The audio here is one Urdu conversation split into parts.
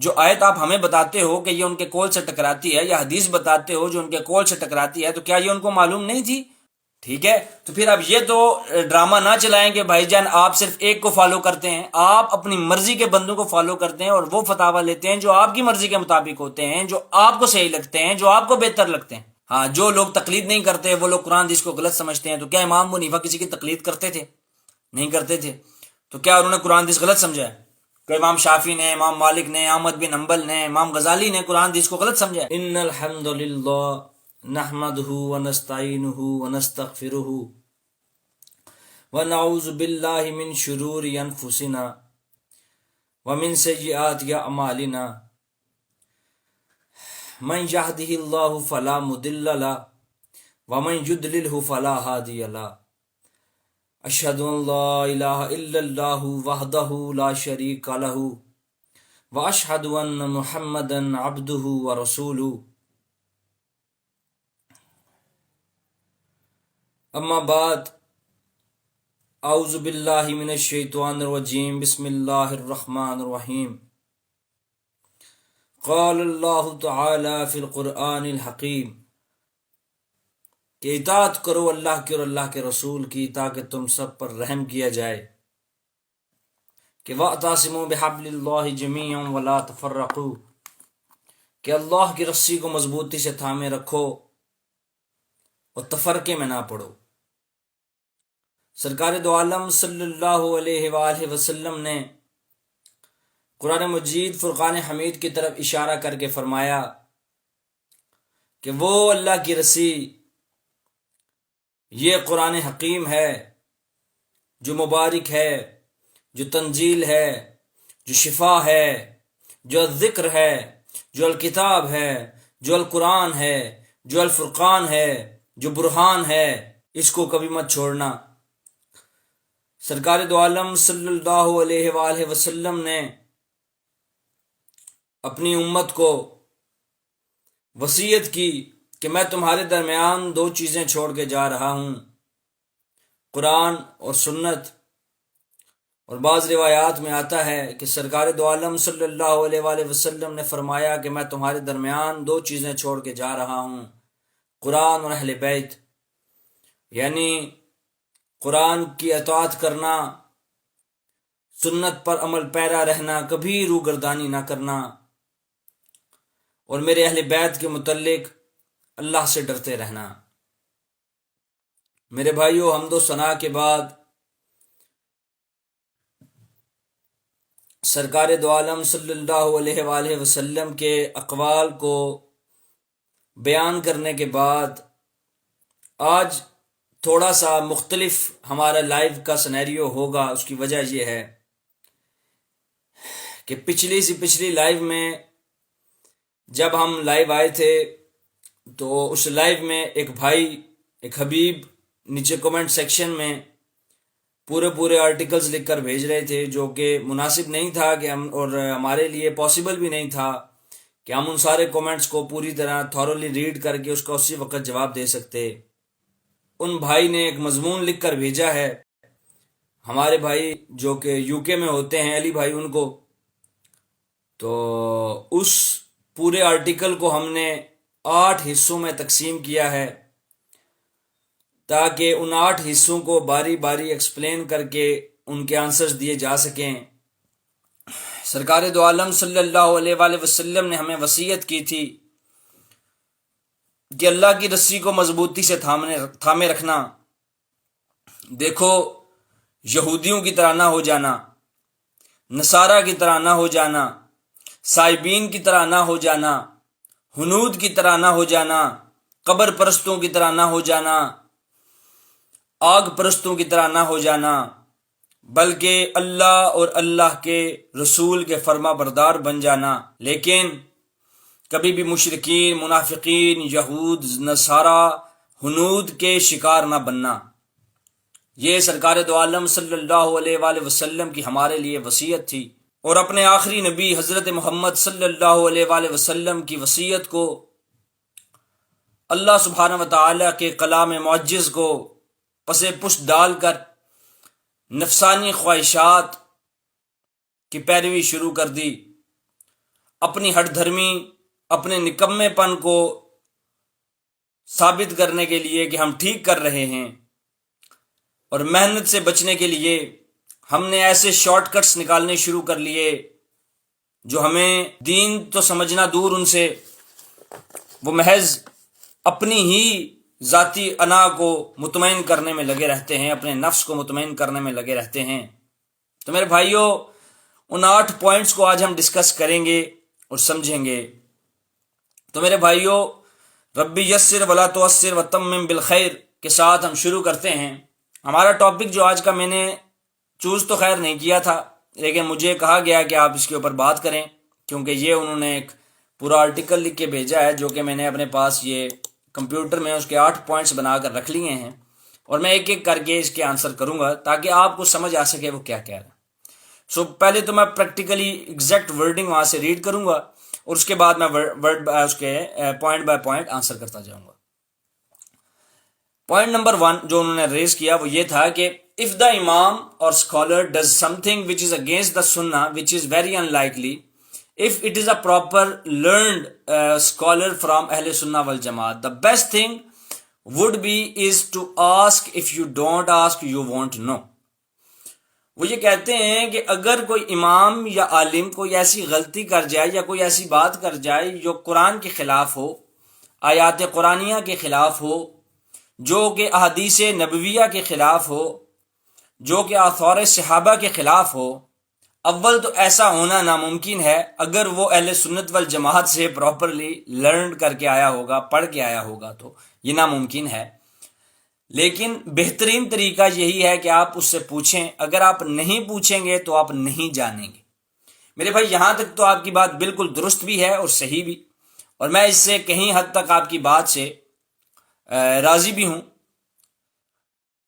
جو آیت آپ ہمیں بتاتے ہو کہ یہ ان کے قول سے ٹکراتی ہے، یا حدیث بتاتے ہو جو ان کے قول سے ٹکراتی ہے، تو کیا یہ ان کو معلوم نہیں تھی؟ ٹھیک ہے، تو پھر اب یہ تو ڈرامہ نہ چلائیں کہ بھائی جان آپ صرف ایک کو فالو کرتے ہیں، آپ اپنی مرضی کے بندوں کو فالو کرتے ہیں اور وہ فتاوا لیتے ہیں جو آپ کی مرضی کے مطابق ہوتے ہیں، جو آپ کو صحیح لگتے ہیں، جو آپ کو بہتر لگتے ہیں۔ ہاں، جو لوگ تقلید نہیں کرتے وہ لوگ قرآن حدیث کو غلط سمجھتے ہیں، تو کیا امام ابو حنیفہ کسی کی تقلید کرتے تھے؟ نہیں کرتے تھے، تو کیا انہوں نے قرآن حدیث غلط سمجھا ہے؟ کہ امام شافعی نے، امام مالک نے، احمد بن حنبل نے، امام غزالی نے قرآن حدیث کو غلط سمجھا ہے؟ ان الحمد للہ نحمده ونستعینه ونستغفره ونعوذ باللہ من شرور انفسنا ومن سیئات اعمالنا من یهده اللہ فلا مضل له ومن یضللہ فلا ہادی له اشہد ان لا الہ الا اللہ وحدہ لا شریک لہ واشہد ان محمدا عبدہ ورسولہ اما بعد اعوذ باللہ من الشیطان الرجیم بسم اللہ الرحمن الرحیم قال اللہ تعالی فی القرآن الحکیم کہ اطاعت کرو اللہ کی اور اللہ کے رسول کی تاکہ تم سب پر رحم کیا جائے، کہ وَاعْتَصِمُوا بِحَبْلِ اللَّهِ جَمِيعًا وَلَا تَفَرَّقُوا، کہ اللہ کی رسی کو مضبوطی سے تھامے رکھو اور تفرقے میں نہ پڑو۔ سرکار دو عالم صلی اللہ علیہ وآلہ وسلم نے قرآن مجید فرقان حمید کی طرف اشارہ کر کے فرمایا کہ وہ اللہ کی رسی، یہ قرآن حکیم ہے جو مبارک ہے، جو تنزیل ہے، جو شفا ہے، جو ذکر ہے، جو الکتاب ہے، جو القرآن ہے، جو الفرقان ہے، جو برہان ہے، اس کو کبھی مت چھوڑنا۔ سرکار دو عالم صلی اللہ علیہ وآلہ وسلم نے اپنی امت کو وصیت کی کہ میں تمہارے درمیان دو چیزیں چھوڑ کے جا رہا ہوں، قرآن اور سنت۔ اور بعض روایات میں آتا ہے کہ سرکار دو عالم صلی اللہ علیہ وآلہ وسلم نے فرمایا کہ میں تمہارے درمیان دو چیزیں چھوڑ کے جا رہا ہوں، قرآن اور اہل بیت، یعنی قرآن کی اطاعت کرنا، سنت پر عمل پیرا رہنا، کبھی روگردانی نہ کرنا، اور میرے اہل بیت کے متعلق اللہ سے ڈرتے رہنا۔ میرے بھائیو، حمد و ثنا کے بعد سرکار دو عالم صلی اللہ علیہ وآلہ وسلم کے اقوال کو بیان کرنے کے بعد آج تھوڑا سا مختلف ہمارا لائیو کا سینیریو ہوگا۔ اس کی وجہ یہ ہے کہ پچھلی لائیو میں جب ہم لائیو آئے تھے تو اس لائیو میں ایک بھائی، ایک حبیب، نیچے کومنٹ سیکشن میں پورے آرٹیکلز لکھ کر بھیج رہے تھے، جو کہ مناسب نہیں تھا کہ ہم، اور ہمارے لیے پاسبل بھی نہیں تھا کہ ہم ان سارے کومنٹس کو پوری طرح تھورولی ریڈ کر کے اس کا اسی وقت جواب دے سکتے۔ ان بھائی نے ایک مضمون لکھ کر بھیجا ہے، ہمارے بھائی جو کہ یو کے میں ہوتے ہیں، علی بھائی، ان کو، تو اس پورے آرٹیکل کو ہم نے 8 حصوں میں تقسیم کیا ہے تاکہ ان 8 حصوں کو باری باری ایکسپلین کر کے ان کے آنسرز دیے جا سکیں۔ سرکار دو عالم صلی اللہ علیہ وآلہ وسلم نے ہمیں وصیت کی تھی کہ اللہ کی رسی کو مضبوطی سے تھامے رکھنا۔ دیکھو، یہودیوں کی طرح نہ ہو جانا، نصارہ کی طرح نہ ہو جانا، سائبین کی طرح نہ ہو جانا، ہنود کی طرح نہ ہو جانا، قبر پرستوں کی طرح نہ ہو جانا، آگ پرستوں کی طرح نہ ہو جانا، بلکہ اللہ اور اللہ کے رسول کے فرما بردار بن جانا۔ لیکن کبھی بھی مشرکین، منافقین، یہود، نصارہ، ہنود کے شکار نہ بننا۔ یہ سرکار دو عالم صلی اللہ علیہ وآلہ وسلم کی ہمارے لیے وصیت تھی، اور اپنے آخری نبی حضرت محمد صلی اللہ علیہ وآلہ وسلم کی وصیت کو اللہ سبحانہ و تعالی کے کلام معجز کو پس پشت ڈال کر نفسانی خواہشات کی پیروی شروع کر دی۔ اپنی ہٹ دھرمی، اپنے نکمے پن کو ثابت کرنے کے لیے کہ ہم ٹھیک کر رہے ہیں، اور محنت سے بچنے کے لیے ہم نے ایسے شارٹ کٹس نکالنے شروع کر لیے جو ہمیں دین تو سمجھنا دور ان سے، وہ محض اپنی ہی ذاتی انا کو مطمئن کرنے میں لگے رہتے ہیں، اپنے نفس کو مطمئن کرنے میں لگے رہتے ہیں۔ تو میرے بھائیوں، ان 8 پوائنٹس کو آج ہم ڈسکس کریں گے اور سمجھیں گے۔ تو میرے بھائیوں، ربی یسر ولا تعسر وتمم بالخیر کے ساتھ ہم شروع کرتے ہیں۔ ہمارا ٹاپک جو آج کا میں نے چوز تو خیر نہیں کیا تھا، لیکن مجھے کہا گیا کہ آپ اس کے اوپر بات کریں، کیونکہ یہ انہوں نے ایک پورا آرٹیکل لکھ کے بھیجا ہے جو کہ میں نے اپنے پاس یہ کمپیوٹر میں اس کے 8 پوائنٹس بنا کر رکھ لیے ہیں، اور میں ایک ایک کر کے اس کے آنسر کروں گا تاکہ آپ کو سمجھ آ سکے وہ کیا کہہ رہے ہیں۔ پہلے تو میں پریکٹیکلی ایگزیکٹ ورڈنگ وہاں سے ریڈ کروں گا، اور اس کے بعد میں اس کے پوائنٹ بائی پوائنٹ آنسر کرتا جاؤں گا۔ پوائنٹ نمبر 1 جو انہوں نے ریز کیا وہ یہ تھا کہ if the imam or scholar does something which is against the sunnah, which is very unlikely, if it is a proper learned scholar from Ahl Sunnah wal Jamaat, the best thing would be is to ask. If you don't ask, you won't know. وہ یہ کہتے ہیں کہ اگر کوئی امام یا عالم کوئی ایسی غلطی کر جائے یا کوئی ایسی بات کر جائے جو قرآن کے خلاف ہو، آیات قرآنیہ کے خلاف ہو، جو کہ احادیث نبویہ کے خلاف ہو، جو کہ آثار صحابہ کے خلاف ہو، اول تو ایسا ہونا ناممکن ہے اگر وہ اہل سنت والجماعت سے پراپرلی لرن کر کے آیا ہوگا، پڑھ کے آیا ہوگا، تو یہ ناممکن ہے۔ لیکن بہترین طریقہ یہی ہے کہ آپ اس سے پوچھیں۔ اگر آپ نہیں پوچھیں گے تو آپ نہیں جانیں گے۔ میرے بھائی، یہاں تک تو آپ کی بات بالکل درست بھی ہے اور صحیح بھی، اور میں اس سے کہیں حد تک آپ کی بات سے راضی بھی ہوں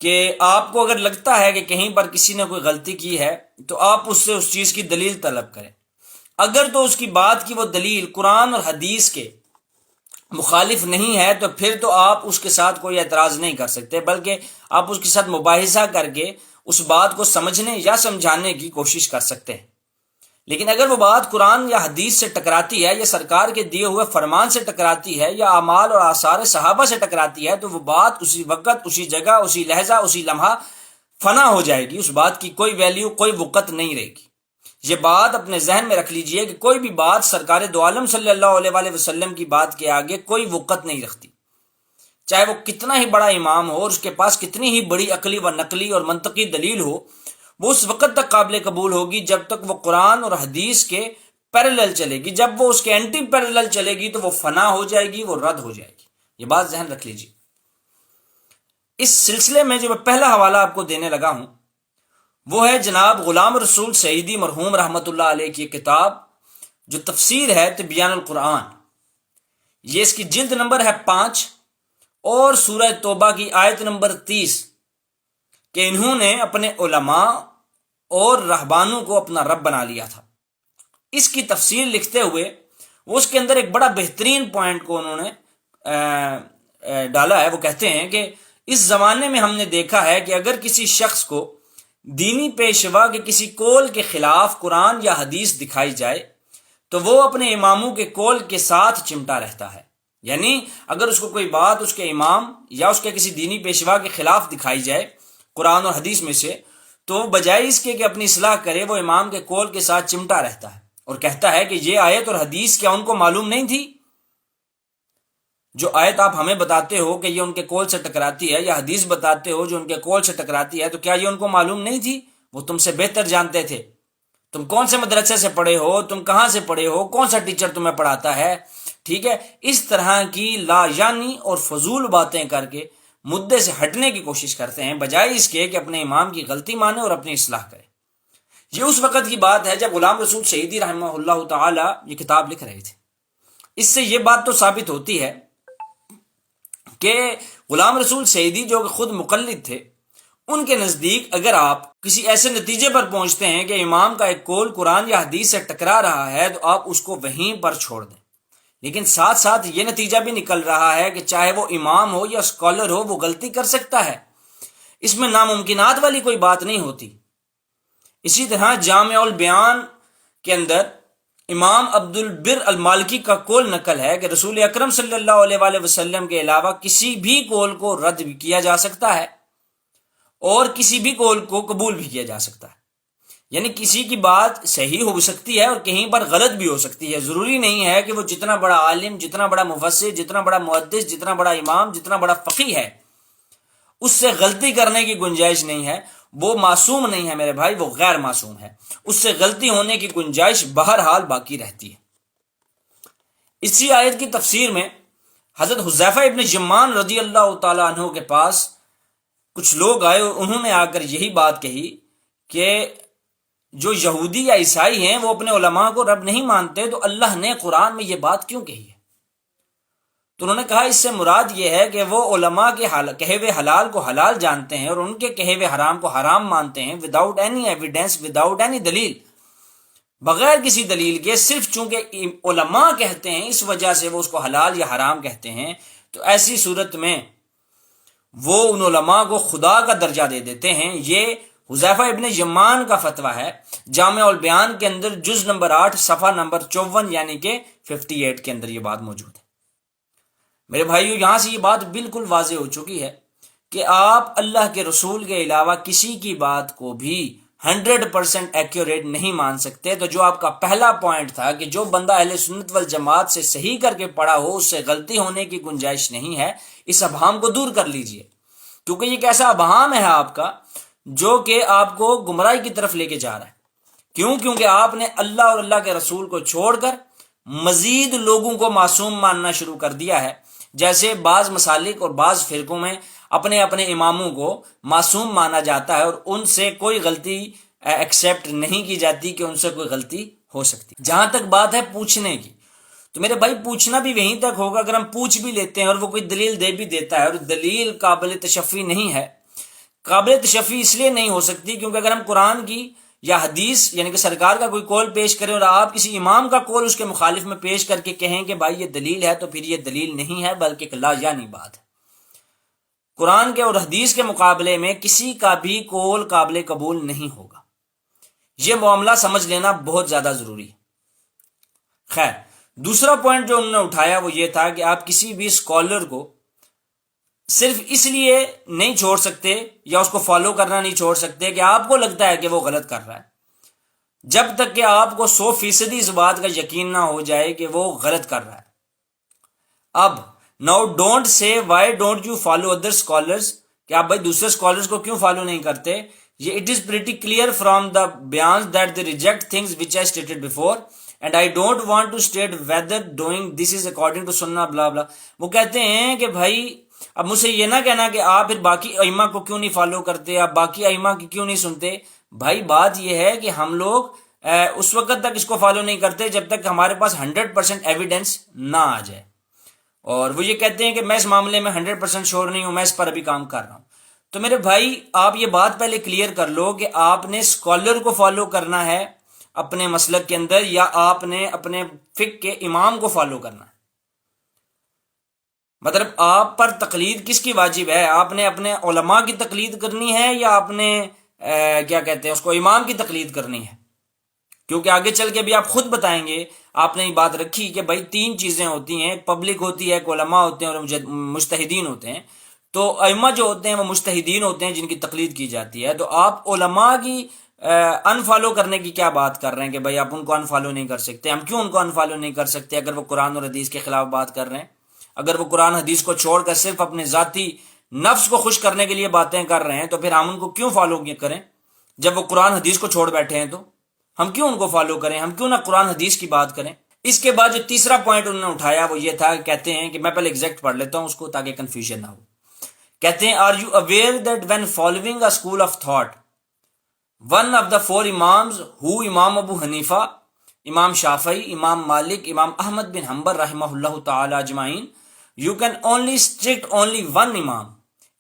کہ آپ کو اگر لگتا ہے کہ کہیں پر کسی نے کوئی غلطی کی ہے تو آپ اس سے اس چیز کی دلیل طلب کریں۔ اگر تو اس کی بات کی وہ دلیل قرآن اور حدیث کے مخالف نہیں ہے تو پھر تو آپ اس کے ساتھ کوئی اعتراض نہیں کر سکتے، بلکہ آپ اس کے ساتھ مباحثہ کر کے اس بات کو سمجھنے یا سمجھانے کی کوشش کر سکتے ہیں۔ لیکن اگر وہ بات قرآن یا حدیث سے ٹکراتی ہے، یا سرکار کے دیے ہوئے فرمان سے ٹکراتی ہے، یا اعمال اور آثار صحابہ سے ٹکراتی ہے، تو وہ بات اسی وقت، اسی جگہ، اسی لہجہ، اسی لمحہ فنا ہو جائے گی۔ اس بات کی کوئی ویلیو، کوئی وقت نہیں رہے گی۔ یہ بات اپنے ذہن میں رکھ لیجئے کہ کوئی بھی بات سرکار دو عالم صلی اللہ علیہ وآلہ وسلم کی بات کے آگے کوئی وقت نہیں رکھتی، چاہے وہ کتنا ہی بڑا امام ہو اور اس کے پاس کتنی ہی بڑی عقلی و نقلی اور منطقی دلیل ہو، وہ اس وقت تک قابل قبول ہوگی جب تک وہ قرآن اور حدیث کے پیرالل چلے گی۔ جب وہ اس کے اینٹی پیرالل چلے گی تو وہ فنا ہو جائے گی، وہ رد ہو جائے گی۔ یہ بات ذہن رکھ لیجیے۔ اس سلسلے میں جو میں پہلا حوالہ آپ کو دینے لگا ہوں وہ ہے جناب غلام رسول سعیدی مرحوم رحمۃ اللہ علیہ کی کتاب جو تفسیر ہے تبیان القرآن۔ یہ اس کی جلد نمبر ہے 5 اور سورہ توبہ کی آیت نمبر 30 کہ انہوں نے اپنے علماء اور رہبانوں کو اپنا رب بنا لیا تھا۔ اس کی تفسیر لکھتے ہوئے وہ اس کے اندر ایک بڑا بہترین پوائنٹ کو انہوں نے ڈالا ہے۔ وہ کہتے ہیں کہ اس زمانے میں ہم نے دیکھا ہے کہ اگر کسی شخص کو دینی پیشوا کے کسی قول کے خلاف قرآن یا حدیث دکھائی جائے تو وہ اپنے اماموں کے قول کے ساتھ چمٹا رہتا ہے۔ یعنی اگر اس کو کوئی بات اس کے امام یا اس کے کسی دینی پیشوا کے خلاف دکھائی جائے قرآن اور حدیث میں سے، تو بجائے اس کے کہ اپنی اصلاح کرے، وہ امام کے قول کے ساتھ چمٹا رہتا ہے اور کہتا ہے کہ یہ آیت اور حدیث کیا ان کو معلوم نہیں تھی؟ جو آیت آپ ہمیں بتاتے ہو کہ یہ ان کے قول سے ٹکراتی ہے، یا حدیث بتاتے ہو جو ان کے قول سے ٹکراتی ہے، تو کیا یہ ان کو معلوم نہیں تھی؟ وہ تم سے بہتر جانتے تھے۔ تم کون سے مدرسے سے پڑھے ہو، تم کہاں سے پڑھے ہو، کون سا ٹیچر تمہیں پڑھاتا ہے؟ ٹھیک ہے، اس طرح کی لا یعنی اور فضول باتیں کر کے مدے سے ہٹنے کی کوشش کرتے ہیں، بجائے اس کے کہ اپنے امام کی غلطی مانے اور اپنی اصلاح کرے۔ یہ اس وقت کی بات ہے جب غلام رسول سعیدی رحمہ اللہ تعالی یہ کتاب لکھ رہے تھے۔ اس سے یہ بات تو ثابت ہوتی ہے کہ غلام رسول سعیدی جو خود مقلد تھے، ان کے نزدیک اگر آپ کسی ایسے نتیجے پر پہنچتے ہیں کہ امام کا ایک قول قرآن یا حدیث سے ٹکرا رہا ہے تو آپ اس کو وہیں پر چھوڑ دیں۔ لیکن ساتھ ساتھ یہ نتیجہ بھی نکل رہا ہے کہ چاہے وہ امام ہو یا اسکالر ہو، وہ غلطی کر سکتا ہے۔ اس میں ناممکنات والی کوئی بات نہیں ہوتی۔ اسی طرح جامع البیان کے اندر امام عبد البر المالکی کا قول نقل ہے کہ رسول اکرم صلی اللہ علیہ وآلہ وسلم کے علاوہ کسی بھی قول کو رد بھی کیا جا سکتا ہے اور کسی بھی قول کو قبول بھی کیا جا سکتا ہے. یعنی کسی کی بات صحیح ہو سکتی ہے اور کہیں پر غلط بھی ہو سکتی ہے. ضروری نہیں ہے کہ وہ جتنا بڑا عالم، جتنا بڑا مفسر، جتنا بڑا محدث، جتنا بڑا امام، جتنا بڑا فقیہ ہے، اس سے غلطی کرنے کی گنجائش نہیں ہے. وہ معصوم نہیں ہے میرے بھائی، وہ غیر معصوم ہے. اس سے غلطی ہونے کی گنجائش بہرحال باقی رہتی ہے. اسی آیت کی تفسیر میں حضرت حذیفہ ابن یمان رضی اللہ تعالی عنہ کے پاس کچھ لوگ آئے اور انہوں نے آ کر یہی بات کہی کہ جو یہودی یا عیسائی ہیں وہ اپنے علماء کو رب نہیں مانتے، تو اللہ نے قرآن میں یہ بات کیوں کہی ہے؟ تو انہوں نے کہا اس سے مراد یہ ہے کہ وہ علماء کے کہے ہوئے حلال کو حلال جانتے ہیں اور ان کے کہے ہوئے حرام کو حرام مانتے ہیں without any evidence, without any دلیل، بغیر کسی دلیل کے، صرف چونکہ علماء کہتے ہیں اس وجہ سے وہ اس کو حلال یا حرام کہتے ہیں. تو ایسی صورت میں وہ ان علماء کو خدا کا درجہ دے دیتے ہیں. یہ حذیفہ ابن یمان کا فتویٰ ہے. جامع البیان کے اندر جز نمبر 8 صفحہ نمبر 54 یعنی کہ 58 کے اندر یہ بات موجود ہے. میرے بھائیو، یہاں سے یہ بات بالکل واضح ہو چکی ہے کہ آپ اللہ کے رسول کے علاوہ کسی کی بات کو بھی 100% ایکوریٹ نہیں مان سکتے. تو جو آپ کا پہلا پوائنٹ تھا کہ جو بندہ اہل سنت والجماعت سے صحیح کر کے پڑھا ہو اس سے غلطی ہونے کی گنجائش نہیں ہے، اس ابہام کو دور کر لیجئے. کیونکہ یہ کیسا ابہام ہے آپ کا جو کہ آپ کو گمراہی کی طرف لے کے جا رہا ہے. کیوں؟ کیونکہ آپ نے اللہ اور اللہ کے رسول کو چھوڑ کر مزید لوگوں کو معصوم ماننا شروع کر دیا ہے. جیسے بعض مسالک اور بعض فرقوں میں اپنے اپنے اماموں کو معصوم مانا جاتا ہے اور ان سے کوئی غلطی ایکسیپٹ نہیں کی جاتی کہ ان سے کوئی غلطی ہو سکتی. جہاں تک بات ہے پوچھنے کی، تو میرے بھائی پوچھنا بھی وہیں تک ہوگا اگر ہم پوچھ بھی لیتے ہیں اور وہ کوئی دلیل دے بھی دیتا ہے اور دلیل قابل تشفی نہیں ہے. قابل تشفی اس لیے نہیں ہو سکتی کیونکہ اگر ہم قرآن کی یا حدیث یعنی کہ سرکار کا کوئی قول پیش کریں اور آپ کسی امام کا قول اس کے مخالف میں پیش کر کے کہیں کہ بھائی یہ دلیل ہے، تو پھر یہ دلیل نہیں ہے بلکہ ایک لا یعنی بات ہے. قرآن کے اور حدیث کے مقابلے میں کسی کا بھی قول قابل قبول نہیں ہوگا. یہ معاملہ سمجھ لینا بہت زیادہ ضروری ہے. خیر، دوسرا پوائنٹ جو انہوں نے اٹھایا وہ یہ تھا کہ آپ کسی بھی اسکالر کو صرف اس لیے نہیں چھوڑ سکتے یا اس کو فالو کرنا نہیں چھوڑ سکتے کہ آپ کو لگتا ہے کہ وہ غلط کر رہا ہے، جب تک کہ آپ کو 100% اس بات کا یقین نہ ہو جائے کہ وہ غلط کر رہا ہے. اب now don't say why don't you follow other scholars, کہ آپ بھائی دوسرے اسکالرس کو کیوں فالو نہیں کرتے. یہ it is pretty clear from the بیانز that they reject things which I stated before and I don't want to state whether doing this is according to سننا بلا بلا. وہ کہتے ہیں کہ بھائی اب مجھ سے یہ نہ کہنا کہ آپ پھر باقی ائمہ کو کیوں نہیں فالو کرتے، آپ باقی ائمہ کی کیوں نہیں سنتے. بھائی بات یہ ہے کہ ہم لوگ اس وقت تک اس کو فالو نہیں کرتے جب تک ہمارے پاس 100% ایویڈنس نہ آ جائے. اور وہ یہ کہتے ہیں کہ میں اس معاملے میں 100% شور نہیں ہوں، میں اس پر ابھی کام کر رہا ہوں. تو میرے بھائی آپ یہ بات پہلے کلیئر کر لو کہ آپ نے اسکالر کو فالو کرنا ہے اپنے مسلک کے اندر یا آپ نے اپنے فقہ کے امام کو فالو کرنا ہے. مطلب آپ پر تقلید کس کی واجب ہے؟ آپ نے اپنے علماء کی تقلید کرنی ہے یا آپ نے کیا کہتے ہیں اس کو امام کی تقلید کرنی ہے؟ کیونکہ آگے چل کے بھی آپ خود بتائیں گے. آپ نے یہ بات رکھی کہ بھائی 3 چیزیں ہوتی ہیں، ایک پبلک ہوتی ہے، ایک علماء ہوتے ہیں اور مجتہدین ہوتے ہیں. تو ائمہ جو ہوتے ہیں وہ مجتہدین ہوتے ہیں جن کی تقلید کی جاتی ہے. تو آپ علماء کی انفالو کرنے کی کیا بات کر رہے ہیں کہ بھائی آپ ان کو انفالو نہیں کر سکتے؟ ہم کیوں ان کو انفالو نہیں کر سکتے اگر وہ قرآن اور حدیث کے خلاف بات کر رہے ہیں؟ اگر وہ قرآن حدیث کو چھوڑ کر صرف اپنے ذاتی نفس کو خوش کرنے کے لیے باتیں کر رہے ہیں تو پھر ہم ان کو کیوں فالو کریں؟ جب وہ قرآن حدیث کو چھوڑ بیٹھے ہیں تو ہم کیوں ان کو فالو کریں؟ ہم کیوں نہ قرآن حدیث کی بات کریں؟ اس کے بعد جو تیسرا پوائنٹ انہوں نے اٹھایا وہ یہ تھا، کہتے ہیں کہ میں پہلے ایگزیکٹ پڑھ لیتا ہوں اس کو تاکہ کنفیوژن نہ ہو. کہتے ہیں are you aware that when following a school of thought one of the 4 امامز ہو امام ابو حنیفہ، امام شافعی، امام مالک، امام احمد بن حنبل رحمہ اللہ تعالی اجمعین، you can only strict only one imam.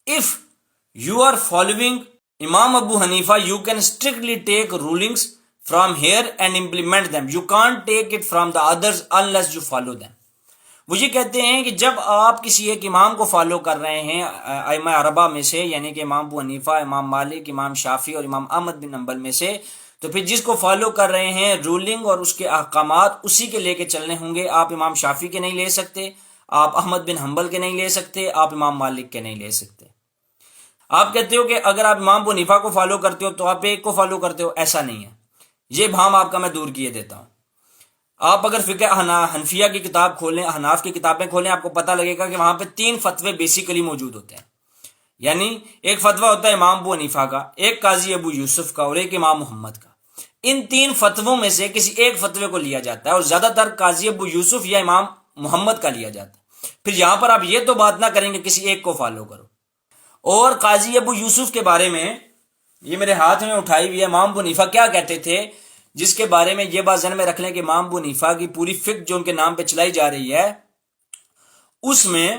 If you are following Imam Abu Hanifa, you can strictly take rulings from here and implement them. You can't take it from the others unless you follow them. وہ یہ کہتے ہیں کہ جب آپ کسی ایک امام کو فالو کر رہے ہیں ائمہ اربعہ میں سے، یعنی کہ امام ابو حنیفہ، امام مالک، امام شافعی اور امام احمد بن حنبل میں سے، تو پھر جس کو فالو کر رہے ہیں رولنگ اور اس کے احکامات اسی کے لے کے چلنے ہوں گے. آپ امام شافعی کے نہیں لے سکتے, آپ احمد بن حنبل کے نہیں لے سکتے, آپ امام مالک کے نہیں لے سکتے. آپ کہتے ہو کہ اگر آپ امام ابو حنیفہ کو فالو کرتے ہو تو آپ ایک کو فالو کرتے ہو, ایسا نہیں ہے. یہ بھام آپ کا میں دور کیے دیتا ہوں. آپ اگر فقہ حنفیہ کی کتاب کھولیں, احناف کی کتابیں کھولیں, آپ کو پتہ لگے گا کہ وہاں پہ 3 فتوے بیسیکلی موجود ہوتے ہیں. یعنی ایک فتویٰ ہوتا ہے امام ابو حنیفہ کا, ایک قاضی ابو یوسف کا, اور ایک امام محمد کا. ان 3 فتووں میں سے کسی ایک فتوے کو لیا جاتا ہے, اور زیادہ تر قاضی ابو یوسف یا امام محمد کا لیا جاتا ہے. پھر یہاں پر آپ یہ تو بات نہ کریں گے کسی ایک کو فالو کرو. اور قاضی ابو یوسف کے بارے میں یہ میرے ہاتھ میں اٹھائی ہوئی ہے, امام ابو حنیفہ کیا کہتے تھے, جس کے بارے میں یہ بات ذہن میں رکھ لیں کہ امام ابو حنیفہ کی پوری فقہ جو ان کے نام پہ چلائی جا رہی ہے اس میں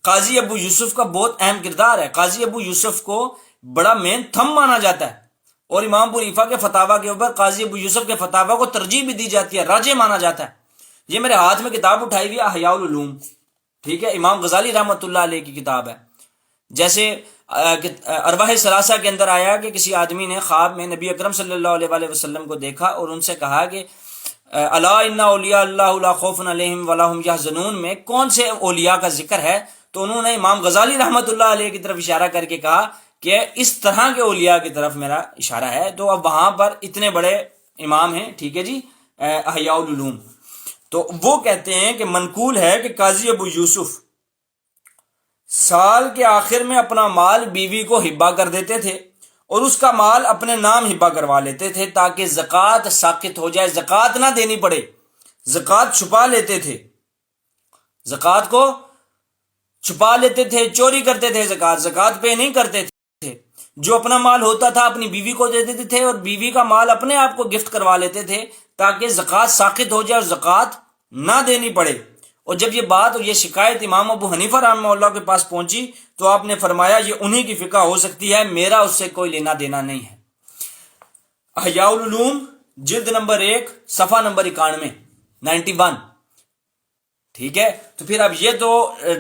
قاضی ابو یوسف کا بہت اہم کردار ہے. قاضی ابو یوسف کو بڑا مین تھم مانا جاتا ہے, اور امام ابو حنیفہ کے فتاویٰ کے اوپر قاضی ابو یوسف کے فتاویٰ کو ترجیح بھی دی جاتی ہے, راجح مانا جاتا ہے. یہ میرے ہاتھ میں کتاب اٹھائی ہوئی ہے احیاء العلوم, ٹھیک ہے, امام غزالی رحمۃ اللہ علیہ کی کتاب ہے. جیسے ارواح ثلاثہ کے اندر آیا کہ کسی آدمی نے خواب میں نبی اکرم صلی اللہ علیہ وآلہ وسلم کو دیکھا اور ان سے کہا کہ الا ان اولیاء اللہ لا خوف علیہم ولا هم یحزنون میں کون سے اولیاء کا ذکر ہے. تو انہوں نے امام غزالی رحمۃ اللہ علیہ کی طرف اشارہ کر کے کہا کہ اس طرح کے اولیاء کی طرف میرا اشارہ ہے. تو اب وہاں پر اتنے بڑے امام ہیں, ٹھیک ہے جی, احیاء العلوم, تو وہ کہتے ہیں کہ منقول ہے کہ قاضی ابو یوسف سال کے آخر میں اپنا مال بیوی کو ہبہ کر دیتے تھے اور اس کا مال اپنے نام ہبہ کروا لیتے تھے تاکہ زکوٰۃ ساقط ہو جائے, زکوٰۃ نہ دینی پڑے. زکوٰۃ چھپا لیتے تھے, زکوٰۃ کو چھپا لیتے تھے, چوری کرتے تھے, زکوٰۃ پے نہیں کرتے تھے. جو اپنا مال ہوتا تھا اپنی بیوی کو دے دیتے تھے اور بیوی کا مال اپنے آپ کو گفٹ کروا لیتے تھے تاکہ زکوٰۃ ساقط ہو جائے اور زکوٰۃ نہ دینی پڑے. اور جب یہ بات اور یہ شکایت امام ابو حنیفہ رحمہ اللہ کے پاس پہنچی تو آپ نے فرمایا یہ انہی کی فقہ ہو سکتی ہے, میرا اس سے کوئی لینا دینا نہیں ہے. احیاء العلوم جلد نمبر 1 صفحہ نمبر 91, ٹھیک ہے. تو پھر اب یہ تو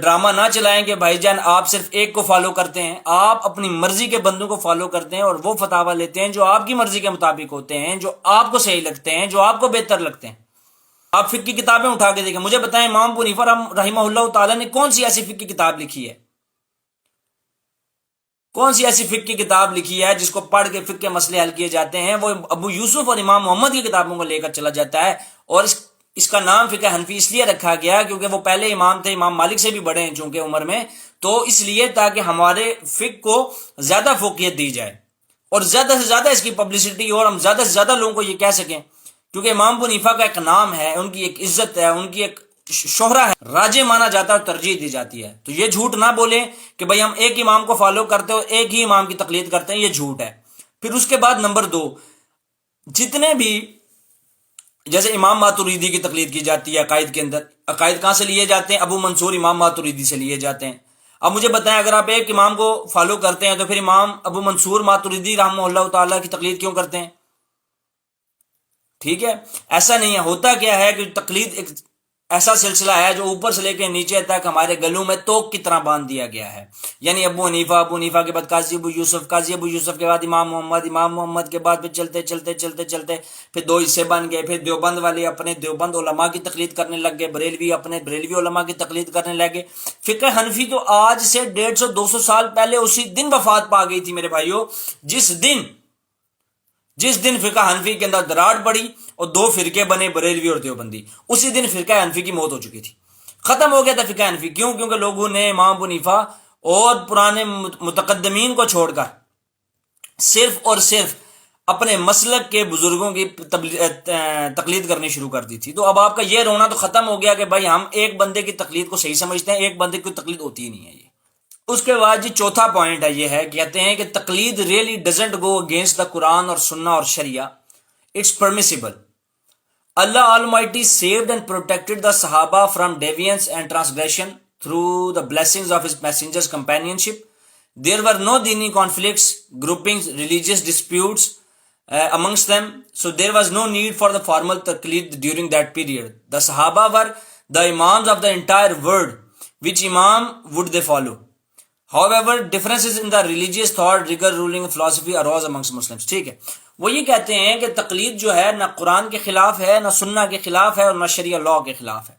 ڈرامہ نہ چلائیں کہ بھائی جان آپ صرف ایک کو فالو کرتے ہیں, آپ اپنی مرضی کے بندوں کو فالو کرتے ہیں اور وہ فتاویٰ لیتے ہیں جو آپ کی مرضی کے مطابق ہوتے ہیں, جو آپ کو صحیح لگتے ہیں, جو آپ کو بہتر لگتے ہیں. آپ فقہ کی کتابیں اٹھا کے دیکھیں, مجھے بتائیں امام ابو حنیفہ رحمہ اللہ تعالیٰ نے کون سی ایسی فقہ کی کتاب لکھی ہے, کون سی ایسی فقہ کی کتاب لکھی ہے جس کو پڑھ کے فقہ کے مسئلے حل کیے جاتے ہیں. وہ ابو یوسف اور امام محمد کی کتابوں کو لے کر چلا جاتا ہے. اور اس کا نام فقہ حنفی اس لیے رکھا گیا کیونکہ وہ پہلے امام تھے, امام مالک سے بھی بڑے ہیں چونکہ عمر میں, تو اس لیے تاکہ ہمارے فقہ کو زیادہ فوقیت دی جائے اور زیادہ سے زیادہ اس کی پبلسٹی اور ہم زیادہ سے زیادہ لوگوں کو یہ کہہ سکیں, کیونکہ امام ابو حنیفہ کا ایک نام ہے, ان کی ایک عزت ہے, ان کی ایک شہرہ ہے, راجے مانا جاتا ہے اور ترجیح دی جاتی ہے. تو یہ جھوٹ نہ بولیں کہ بھئی ہم ایک امام کو فالو کرتے ہو, ایک ہی امام کی تقلید کرتے ہیں, یہ جھوٹ ہے. پھر اس کے بعد نمبر 2, جتنے بھی جیسے امام ماتوریدی کی تقلید کی جاتی ہے عقائد کے اندر, عقائد کہاں سے لیے جاتے ہیں, ابو منصور امام ماتوریدی سے لیے جاتے ہیں. اب مجھے بتائیں اگر آپ ایک امام کو فالو کرتے ہیں تو پھر امام ابو منصور ماتوریدی رحمہ اللہ تعالیٰ کی تقلید کیوں کرتے ہیں؟ ٹھیک ہے, ایسا نہیں ہے. ہوتا کیا ہے کہ تقلید ایک ایسا سلسلہ ہے جو اوپر سے لے کے نیچے تک ہمارے گلوں میں توق کی طرح باندھ دیا گیا ہے. یعنی ابو حنیفہ کے بعد قاضی ابو یوسف کے بعد امام محمد کے بعد پھر چلتے پھر 2 حصے بن گئے. پھر دیوبند والے اپنے دیوبند علماء کی تقلید کرنے لگ گئے, بریلوی اپنے بریلوی علماء کی تقلید کرنے لگے. فقہ حنفی تو آج سے 150-200 سال پہلے اسی دن وفات پا گئی تھی میرے بھائیوں, جس دن فقہ حنفی کے اندر دراڑ پڑی اور 2 فرقے بنے, بریلوی اور دیوبندی, اسی دن فرقہ حنفی کی موت ہو چکی تھی, ختم ہو گیا تھا فقہ حنفی. کیوں؟ کیونکہ لوگوں نے امام ابو حنیفہ اور پرانے متقدمین کو چھوڑ کر صرف اور صرف اپنے مسلک کے بزرگوں کی تقلید کرنی شروع کر دی تھی. تو اب آپ کا یہ رونا تو ختم ہو گیا کہ بھائی ہم ایک بندے کی تقلید کو صحیح سمجھتے ہیں, ایک بندے کی تقلید ہوتی ہی نہیں ہے. یہ اس کے بعد جی چوتھا پوائنٹ ہے, یہ ہے کہتے ہیں کہ تقلید really doesn't go against the قرآن اور سنہ اور شریعہ, it's permissible. Allah Almighty saved and protected the Sahaba from deviance and transgression through the blessings of His Messenger's companionship. There were no dini conflicts, groupings, religious disputes amongst them, so there was no need for the formal taqlid during that period. The Sahaba were the imams of the entire world. Which imam would they follow? However, differences in the religious thought, rigor, ruling, philosophy arose amongst Muslims. ٹھیک ہے, وہ یہ کہتے ہیں کہ تقلید جو ہے نہ قرآن کے خلاف ہے، نہ سنہ کے خلاف ہے، اور نہ شریعہ لاء کے خلاف ہے۔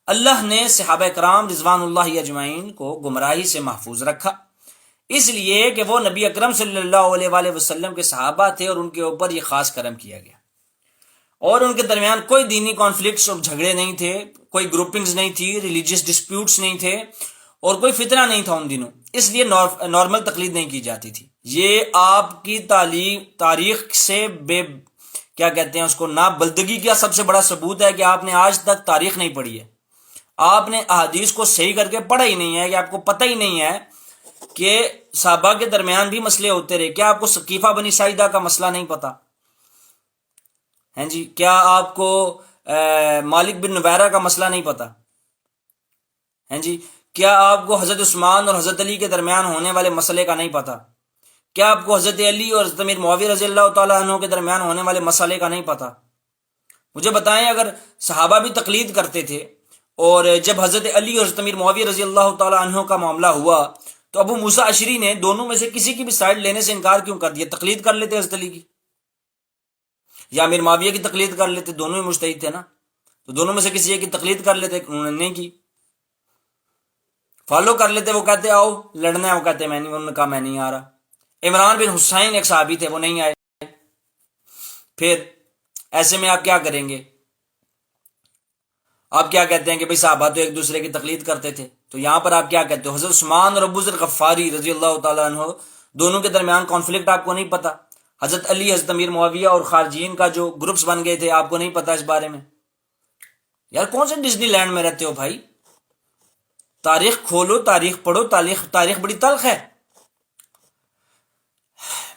اللہ نے صحابہ کرام رضوان اللہ اجمعین کو گمراہی سے محفوظ رکھا، اس لیے کہ وہ نبی اکرم صلی اللہ علیہ وآلہ وسلم کے صحابہ تھے، اور ان کے اوپر یہ خاص کرم کیا گیا، اور ان کے درمیان کوئی دینی کانفلکٹس اور جھگڑے نہیں تھے، کوئی گروپنگز نہیں تھی، ریلیجیس ڈسپیوٹس نہیں تھے، اور کوئی فتنہ نہیں تھا ان دنوں، اس لیے نارمل تقلید نہیں کی جاتی تھی۔ یہ آپ کی تاریخ سے کیا کہتے ہیں اس کو نابلدگی کا سب سے بڑا ثبوت ہے کہ آپ نے آج تک تاریخ نہیں پڑھی ہے، آپ نے احادیث کو صحیح کر کے پڑھا ہی نہیں ہے، کہ آپ کو پتہ ہی نہیں ہے کہ صحابہ کے درمیان بھی مسئلے ہوتے رہے۔ کیا آپ کو ثقیفہ بنی ساعدہ کا مسئلہ نہیں پتا؟ ہیں جی، کیا آپ کو مالک بن نویرہ کا مسئلہ نہیں پتا؟ ہیں جی، کیا آپ کو حضرت عثمان اور حضرت علی کے درمیان ہونے والے مسئلے کا نہیں پتا؟ کیا آپ کو حضرت علی اور حضرت امیر معاویہ رضی اللہ تعالیٰ عنہ کے درمیان ہونے والے مسئلے کا نہیں پتا؟ مجھے بتائیں، اگر صحابہ بھی تقلید کرتے تھے، اور جب حضرت علی اور حضرت امیر معاویہ رضی اللہ تعالیٰ عنہ کا معاملہ ہوا تو ابو موسیٰ اشعری نے دونوں میں سے کسی کی بھی سائڈ لینے سے انکار کیوں کر دیا؟ تقلید کر لیتے حضرت علی کی یا امیر معاویہ کی تقلید کر لیتے، دونوں ہی مجتہد تھے نا، تو دونوں میں سے کسی ایک کی تقلید کر لیتے، انہوں نے نہیں کی۔ فالو کر لیتے، وہ کہتے آؤ لڑنا ہے، وہ کہتے میں نہیں، انہوں نے کہا میں نہیں آ رہا۔ عمران بن حسین ایک صحابی تھے، وہ نہیں آئے۔ پھر ایسے میں آپ کیا کریں گے؟ آپ کیا کہتے ہیں کہ بھئی صحابہ تو ایک دوسرے کی تقلید کرتے تھے، تو یہاں پر آپ کیا کہتے ہو؟ حضرت عثمان اور ابو ذر غفاری رضی اللہ تعالیٰ عنہ دونوں کے درمیان کانفلکٹ آپ کو نہیں پتا؟ حضرت علی، حضرت امیر معاویہ اور خارجین کا جو گروپس بن گئے تھے، آپ کو نہیں پتا اس بارے میں؟ یار کون سے ڈزنی لینڈ میں رہتے ہو بھائی؟ تاریخ کھولو، تاریخ پڑھو، تاریخ بڑی تلخ ہے۔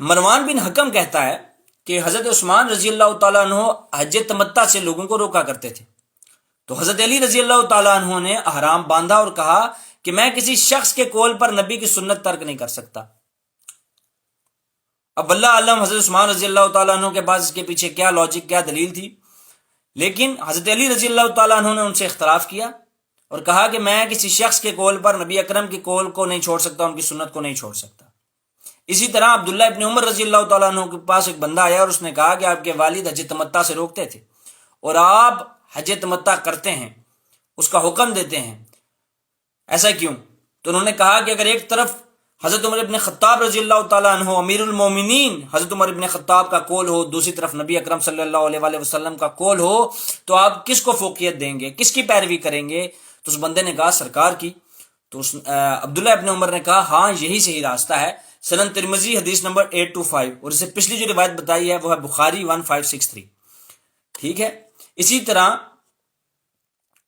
مروان بن حکم کہتا ہے کہ حضرت عثمان رضی اللہ تعالیٰ عنہ حج تمتع سے لوگوں کو روکا کرتے تھے، تو حضرت علی رضی اللہ تعالیٰ عنہ نے احرام باندھا اور کہا کہ میں کسی شخص کے قول پر نبی کی سنت ترک نہیں کر سکتا۔ اب اللہ عالم حضرت عثمان رضی اللہ تعالیٰ عنہ کے پاس اس کے پیچھے کیا لاجک، کیا دلیل تھی، لیکن حضرت علی رضی اللہ تعالیٰ عنہ نے ان سے اختلاف کیا اور کہا کہ میں کسی شخص کے قول پر نبی اکرم کے قول کو نہیں چھوڑ سکتا، ان کی سنت کو نہیں چھوڑ سکتا۔ اسی طرح عبداللہ ابن عمر رضی اللہ تعالیٰ عنہ کے پاس ایک بندہ آیا اور اس نے کہا کہ آپ کے والد حج تمتع سے روکتے تھے اور آپ حج تمتع کرتے ہیں، اس کا حکم دیتے ہیں، ایسا کیوں؟ تو انہوں نے کہا کہ اگر ایک طرف حضرت عمر ابن خطاب رضی اللہ تعالیٰ عنہ امیر المومنین حضرت عمر ابن خطاب کا قول ہو، دوسری طرف نبی اکرم صلی اللہ علیہ وآلہ وسلم کا قول ہو، تو آپ کس کو فوقیت دیں گے، کس کی پیروی کریں گے؟ تو اس بندے نے کہا سرکار کی۔ تو عبداللہ ابن عمر نے کہا ہاں یہی صحیح راستہ ہے۔ سنن ترمذی حدیث نمبر 825، اور اسے پچھلی جو روایت بتائی ہے وہ ہے بخاری 1563۔ ٹھیک ہے، اسی طرح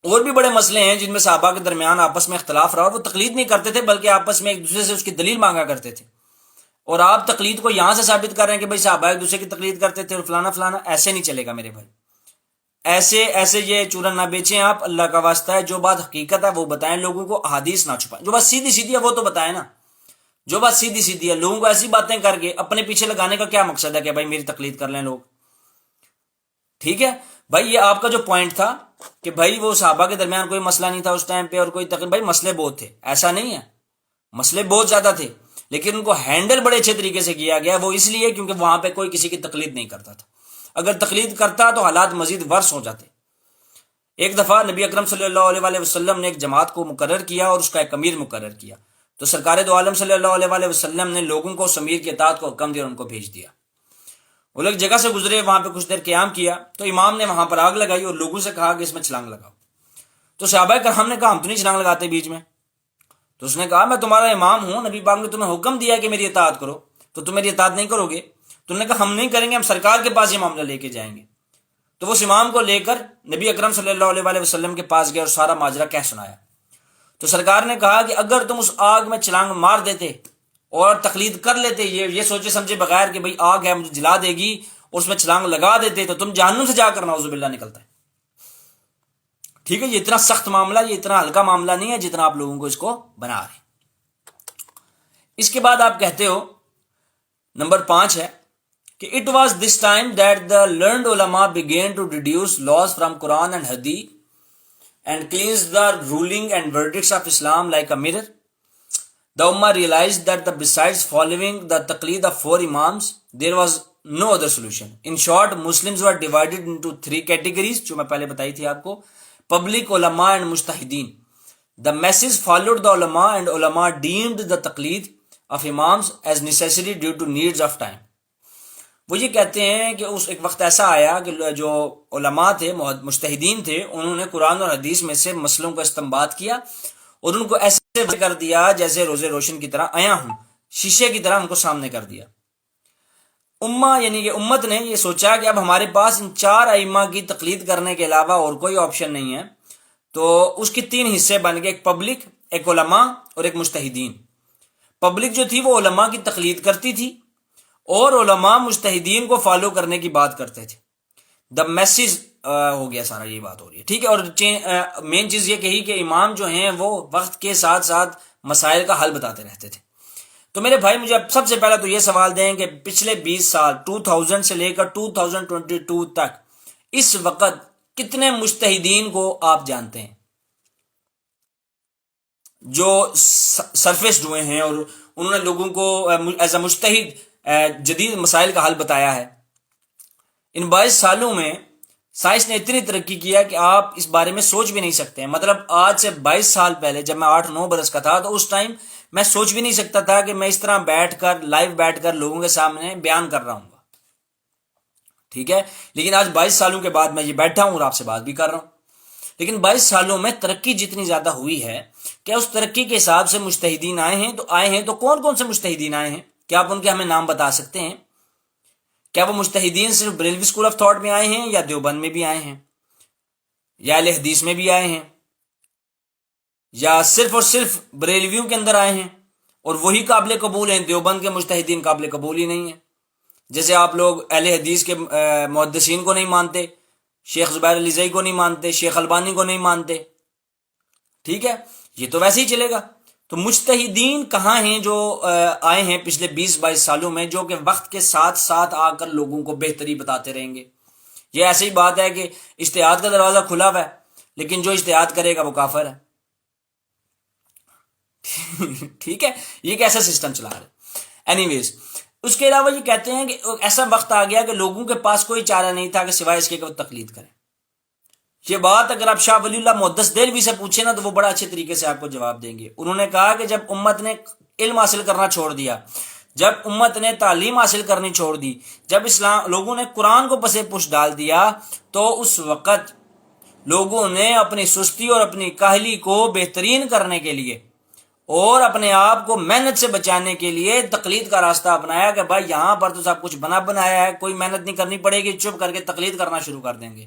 اور بھی بڑے مسئلے ہیں جن میں صحابہ کے درمیان آپس میں اختلاف رہا، اور وہ تقلید نہیں کرتے تھے بلکہ آپس میں ایک دوسرے سے اس کی دلیل مانگا کرتے تھے۔ اور آپ تقلید کو یہاں سے ثابت کر رہے ہیں کہ بھائی صحابہ ایک دوسرے کی تقلید کرتے تھے اور فلانا فلانا، ایسے نہیں چلے گا میرے بھائی، ایسے یہ چورن نہ بیچیں آپ، اللہ کا واسطہ ہے۔ جو بات حقیقت ہے وہ بتائیں لوگوں کو، احادیث نہ چھپائیں۔ جو بات سیدھی سیدھی ہے وہ تو بتائیں نا، جو بات سیدھی سیدھی ہے۔ لوگوں کو ایسی باتیں کر کے اپنے پیچھے لگانے کا کیا مقصد ہے کہ بھائی میری تقلید کر لیں لوگ؟ ٹھیک ہے بھائی، یہ آپ کا جو پوائنٹ تھا کہ بھائی وہ صحابہ کے درمیان کوئی مسئلہ نہیں تھا اس ٹائم پہ اور کوئی تقلید، بھائی مسئلے بہت تھے، ایسا نہیں ہے، مسئلے بہت زیادہ تھے، لیکن ان کو ہینڈل بڑے اچھے طریقے سے کیا گیا۔ وہ اس لیے کیونکہ وہاں پہ کوئی کسی کی تقلید نہیں کرتا تھا، اگر تقلید کرتا تو حالات مزید ورس ہو جاتے۔ ایک دفعہ نبی اکرم صلی اللہ علیہ وآلہ وسلم نے ایک جماعت کو مقرر کیا اور اس کا ایک امیر مقرر کیا، تو سرکار دو عالم صلی اللہ علیہ وآلہ وسلم نے لوگوں کو اس امیر کی اطاعت کو حکم دیا اور ان کو بھیج دیا۔ وہ لوگ جگہ سے گزرے، وہاں پہ کچھ دیر قیام کیا، تو امام نے وہاں پر آگ لگائی اور لوگوں سے کہا کہ اس میں چھلانگ لگاؤ۔ تو صحابہ کرام نے کہا ہم تو نہیں چھلانگ لگاتے بیچ میں۔ تو اس نے کہا میں تمہارا امام ہوں، نبی پاک نے تمہیں حکم دیا کہ میری اطاعت کرو، تو تم میری اطاعت نہیں کرو گے؟ تو انہوں نے کہا ہم نہیں کریں گے، ہم سرکار کے پاس یہ معاملہ لے کے جائیں گے۔ تو وہ اس امام کو لے کر نبی اکرم صلی اللہ علیہ وآلہ وسلم کے پاس گئے اور سارا ماجرا کہہ سنایا۔ تو سرکار نے کہا کہ اگر تم اس آگ میں چھلانگ مار دیتے اور تقلید کر لیتے، یہ سوچے سمجھے بغیر کہ بھئی آگ ہے مجھے جلا دے گی، اور اس میں چھلانگ لگا دیتے، تو تم جہنم سے جا کر نعوذ باللہ نکلتا ہے۔ ٹھیک ہے، یہ اتنا سخت معاملہ، یہ اتنا ہلکا معاملہ نہیں ہے جتنا آپ لوگوں کو اس کو بنا رہے ہیں۔ اس کے بعد آپ کہتے ہو نمبر 5 ہے کہ it was this time that the learned علماء began to deduce laws from Quran and Hadith and cleanse the ruling and verdicts of Islam like a mirror. The Ummah realized that besides following the taqleed of 4 Imams, there was no other solution. In short, Muslims were divided into three categories جو میں پہلے بتائی تھی آپ کو: public, ulama and mujtahideen. The masses followed the ulama and ulama deemed the taqleed of imams as necessary due to needs of time. وہ یہ کہتے ہیں کہ اس ایک وقت ایسا آیا کہ جو علماء تھے، مجتہدین تھے، انہوں نے قرآن اور حدیث میں سے مسئلوں کا استنباط کیا اور ان کو ایسے کر دیا جیسے روزے روشن کی طرح آیا ہوں، شیشے کی طرح ان کو سامنے کر دیا۔ امہ یعنی کہ امت نے یہ سوچا کہ اب ہمارے پاس ان چار ائمہ کی تقلید کرنے کے علاوہ اور کوئی آپشن نہیں ہے، تو اس کے تین حصے بن گئے: ایک پبلک، ایک علماء اور ایک مجتہدین۔ پبلک جو تھی وہ علماء کی تقلید کرتی تھی اور علماء مجتہدین کو فالو کرنے کی بات کرتے تھے۔ دا میسج ہو گیا سارا، یہ بات ہو رہی ہے، ٹھیک ہے۔ اور مین چیز یہ کہی کہ امام جو ہیں وہ وقت کے ساتھ ساتھ مسائل کا حل بتاتے رہتے تھے۔ تو میرے بھائی مجھے اب سب سے پہلا تو یہ سوال دیں کہ پچھلے 20 سال 2000 سے لے کر 2022 تک اس وقت کتنے مجتہدین کو آپ جانتے ہیں جو سرفیسڈ ہوئے ہیں اور انہوں نے لوگوں کو ایز اے مجتہد جدید مسائل کا حل بتایا ہے؟ ان 22 سالوں میں سائنس نے اتنی ترقی کیا کہ آپ اس بارے میں سوچ بھی نہیں سکتے ہیں۔ مطلب آج سے 22 سال پہلے جب میں 8-9 برس کا تھا تو اس ٹائم میں سوچ بھی نہیں سکتا تھا کہ میں اس طرح بیٹھ کر لائیو بیٹھ کر لوگوں کے سامنے بیان کر رہا ہوں گا، ٹھیک ہے۔ لیکن آج 22 سالوں کے بعد میں یہ بیٹھا ہوں اور آپ سے بات بھی کر رہا ہوں۔ لیکن 22 سالوں میں ترقی جتنی زیادہ ہوئی ہے کہ اس ترقی کے حساب سے مجتہدین آئے ہیں تو کون کون سے مجتہدین آئے ہیں؟ کیا آپ ان کے ہمیں نام بتا سکتے ہیں؟ کیا وہ مجتہدین صرف بریلوی اسکول آف تھاٹ میں آئے ہیں یا دیوبند میں بھی آئے ہیں یا اہل حدیث میں بھی آئے ہیں یا صرف اور صرف بریلویوں کے اندر آئے ہیں اور وہی قابل قبول ہیں، دیوبند کے مجتہدین قابل قبول ہی نہیں ہیں؟ جیسے آپ لوگ اہل حدیث کے محدثین کو نہیں مانتے، شیخ زبیر علی زئی کو نہیں مانتے، شیخ البانی کو نہیں مانتے، ٹھیک ہے، یہ تو ویسے ہی چلے گا۔ تو مجتہدین کہاں ہیں جو آئے ہیں پچھلے 20-22 سالوں میں، جو کہ وقت کے ساتھ ساتھ آ کر لوگوں کو بہتری بتاتے رہیں گے؟ یہ ایسی بات ہے کہ اجتہاد کا دروازہ کھلا ہوا ہے، لیکن جو اجتہاد کرے گا وہ کافر ہے، ٹھیک ہے۔ یہ کیسا سسٹم چلا رہا ہے؟ اینی ویز، اس کے علاوہ یہ کہتے ہیں کہ ایسا وقت آ گیا کہ لوگوں کے پاس کوئی چارہ نہیں تھا کہ سوائے اس کے کہ وہ تقلید کریں۔ یہ بات اگر آپ شاہ ولی اللہ محدث دہلوی سے پوچھیں نا تو وہ بڑا اچھے طریقے سے آپ کو جواب دیں گے۔ انہوں نے کہا کہ جب امت نے علم حاصل کرنا چھوڑ دیا، جب امت نے تعلیم حاصل کرنی چھوڑ دی، جب لوگوں نے قرآن کو پسے پش ڈال دیا، تو اس وقت لوگوں نے اپنی سستی اور اپنی کاہلی کو بہترین کرنے کے لیے اور اپنے آپ کو محنت سے بچانے کے لیے تقلید کا راستہ اپنایا کہ بھائی یہاں پر تو سب کچھ بنا بنایا ہے، کوئی محنت نہیں کرنی پڑے گی، چپ کر کے تقلید کرنا شروع کر دیں گے،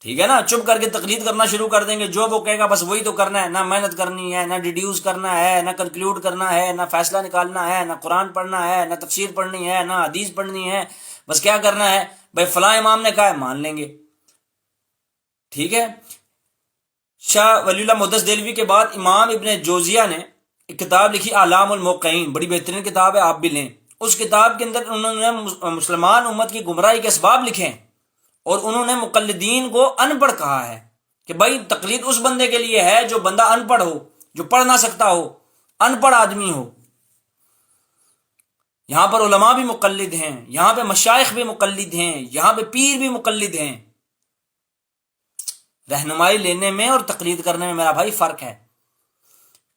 ٹھیک ہے نا، چپ کر کے تقلید کرنا شروع کر دیں گے، جو وہ کہے گا بس وہی تو کرنا ہے، نہ محنت کرنی ہے، نہ ڈیڈیوس کرنا ہے، نہ کنکلوڈ کرنا ہے، نہ فیصلہ نکالنا ہے، نہ قرآن پڑھنا ہے، نہ تفسیر پڑھنی ہے، نہ حدیث پڑھنی ہے، بس کیا کرنا ہے بھائی فلاں امام نے کہا ہے مان لیں گے، ٹھیک ہے۔ شاہ ولی اللہ محدث دہلوی کے بعد امام ابن جوزیہ نے ایک کتاب لکھی اعلام الموقعین، بڑی بہترین کتاب ہے، آپ بھی لیں۔ اس کتاب کے اندر انہوں نے مسلمان امت کی گمراہی کے اسباب لکھے ہیں اور انہوں نے مقلدین کو ان پڑھ کہا ہے کہ بھائی تقلید اس بندے کے لیے ہے جو بندہ ان پڑھ ہو، جو پڑھ نہ سکتا ہو، ان پڑھ آدمی ہو۔ یہاں پر علماء بھی مقلد ہیں، یہاں پہ مشائخ بھی مقلد ہیں، یہاں پہ پیر بھی مقلد ہیں۔ رہنمائی لینے میں اور تقلید کرنے میں میرا بھائی فرق ہے،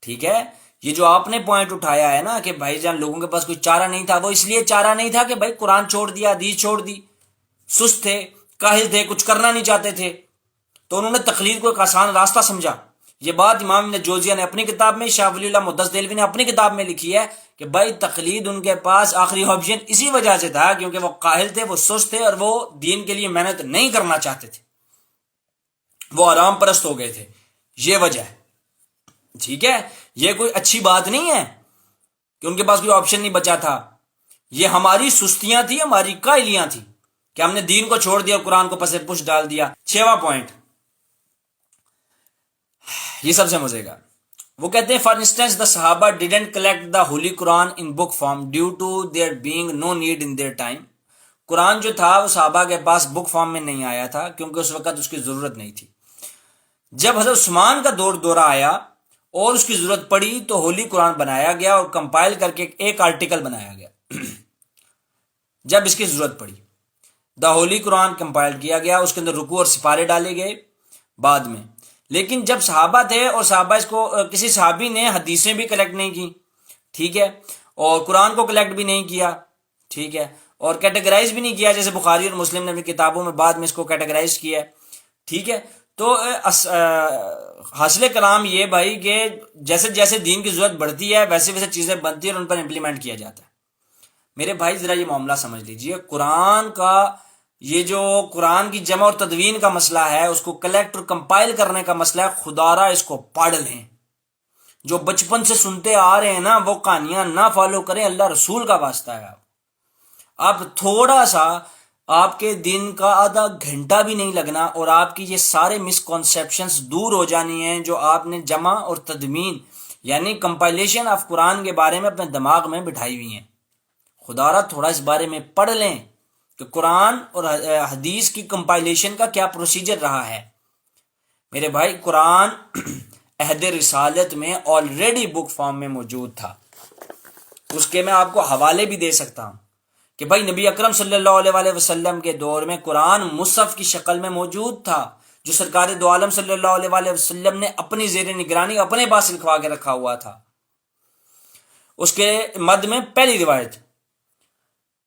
ٹھیک ہے۔ یہ جو آپ نے پوائنٹ اٹھایا ہے نا کہ بھائی جان لوگوں کے پاس کوئی چارہ نہیں تھا، وہ اس لیے چارہ نہیں تھا کہ بھائی قرآن چھوڑ دیا، حدیث چھوڑ دی، سست تھے، کاہل تھے، کچھ کرنا نہیں چاہتے تھے، تو انہوں نے تقلید کو ایک آسان راستہ سمجھا۔ یہ بات امام ابن جوزیہ نے اپنی کتاب میں، شاہ ولی اللہ محدث دہلوی نے اپنی کتاب میں لکھی ہے کہ بھائی تقلید ان کے پاس آخری آپشن اسی وجہ سے تھا کیونکہ وہ کاہل تھے، وہ سست تھے اور وہ دین کے لیے محنت نہیں کرنا چاہتے تھے، وہ آرام پرست ہو گئے تھے، یہ وجہ ہے، ٹھیک ہے۔ یہ کوئی اچھی بات نہیں ہے کہ ان کے پاس کوئی آپشن نہیں بچا تھا، یہ ہماری سستیاں تھی، ہماری کاہلیاں تھی کہ ہم نے دین کو چھوڑ دیا، قرآن کو پس پش ڈال دیا۔ 6واں پوائنٹ، یہ سب سے مزے گا، وہ کہتے ہیں فار انسٹنس دا صحابہ ڈیڈنٹ کلیکٹ دا ہولی قرآن in book form due to there being no need in their time. قرآن جو تھا وہ صحابہ کے پاس بک فارم میں نہیں آیا تھا کیونکہ اس وقت اس کی ضرورت نہیں تھی۔ جب حضرت عثمان کا دورہ آیا اور اس کی ضرورت پڑی تو ہولی قرآن بنایا گیا اور کمپائل کر کے ایک آرٹیکل بنایا گیا۔ جب اس کی ضرورت پڑی۔ دا ہولی قرآن کمپائل کیا گیا، اس کے اندر رکوع اور سپارے ڈالے گئے بعد میں۔ لیکن جب صحابہ تھے اور صحابہ اس کو کسی صحابی نے حدیثیں بھی کلیکٹ نہیں کی، ٹھیک ہے، اور قرآن کو کلیکٹ بھی نہیں کیا، ٹھیک ہے، اور کیٹیگرائز بھی نہیں کیا، جیسے بخاری اور مسلم نے اپنی کتابوں میں بعد میں اس کو کیٹیگرائز کیا ہے، ٹھیک ہے، تو حاصل کلام یہ بھائی کہ جیسے جیسے دین کی ضرورت بڑھتی ہے ویسے ویسے چیزیں بنتی ہیں اور ان پر امپلیمنٹ کیا جاتا ہے۔ میرے بھائی ذرا یہ معاملہ سمجھ لیجئے، قرآن کا یہ جو قرآن کی جمع اور تدوین کا مسئلہ ہے، اس کو کلیکٹ اور کمپائل کرنے کا مسئلہ ہے، خدا را اس کو پڑھ لیں۔ جو بچپن سے سنتے آ رہے ہیں نا وہ کہانیاں نہ فالو کریں، اللہ رسول کا واسطہ ہے۔ آپ تھوڑا سا، آپ کے دن کا آدھا گھنٹہ بھی نہیں لگنا اور آپ کی یہ سارے مسکنسیپشنز دور ہو جانی ہیں جو آپ نے جمع اور تدوین یعنی کمپائلیشن آف قرآن کے بارے میں اپنے دماغ میں بٹھائی ہوئی ہیں۔ خدا را تھوڑا اس بارے میں پڑھ لیں کہ قرآن اور حدیث کی کمپائلیشن کا کیا پروسیجر رہا ہے۔ میرے بھائی قرآن عہد رسالت میں آلریڈی بک فارم میں موجود تھا، اس کے میں آپ کو حوالے بھی دے سکتا ہوں کہ بھائی نبی اکرم صلی اللہ علیہ وسلم کے دور میں قرآن مصحف کی شکل میں موجود تھا، جو سرکار دو عالم صلی اللہ علیہ وسلم نے اپنی زیر نگرانی اپنے پاس لکھوا کے رکھا ہوا تھا۔ اس کے مد میں پہلی روایت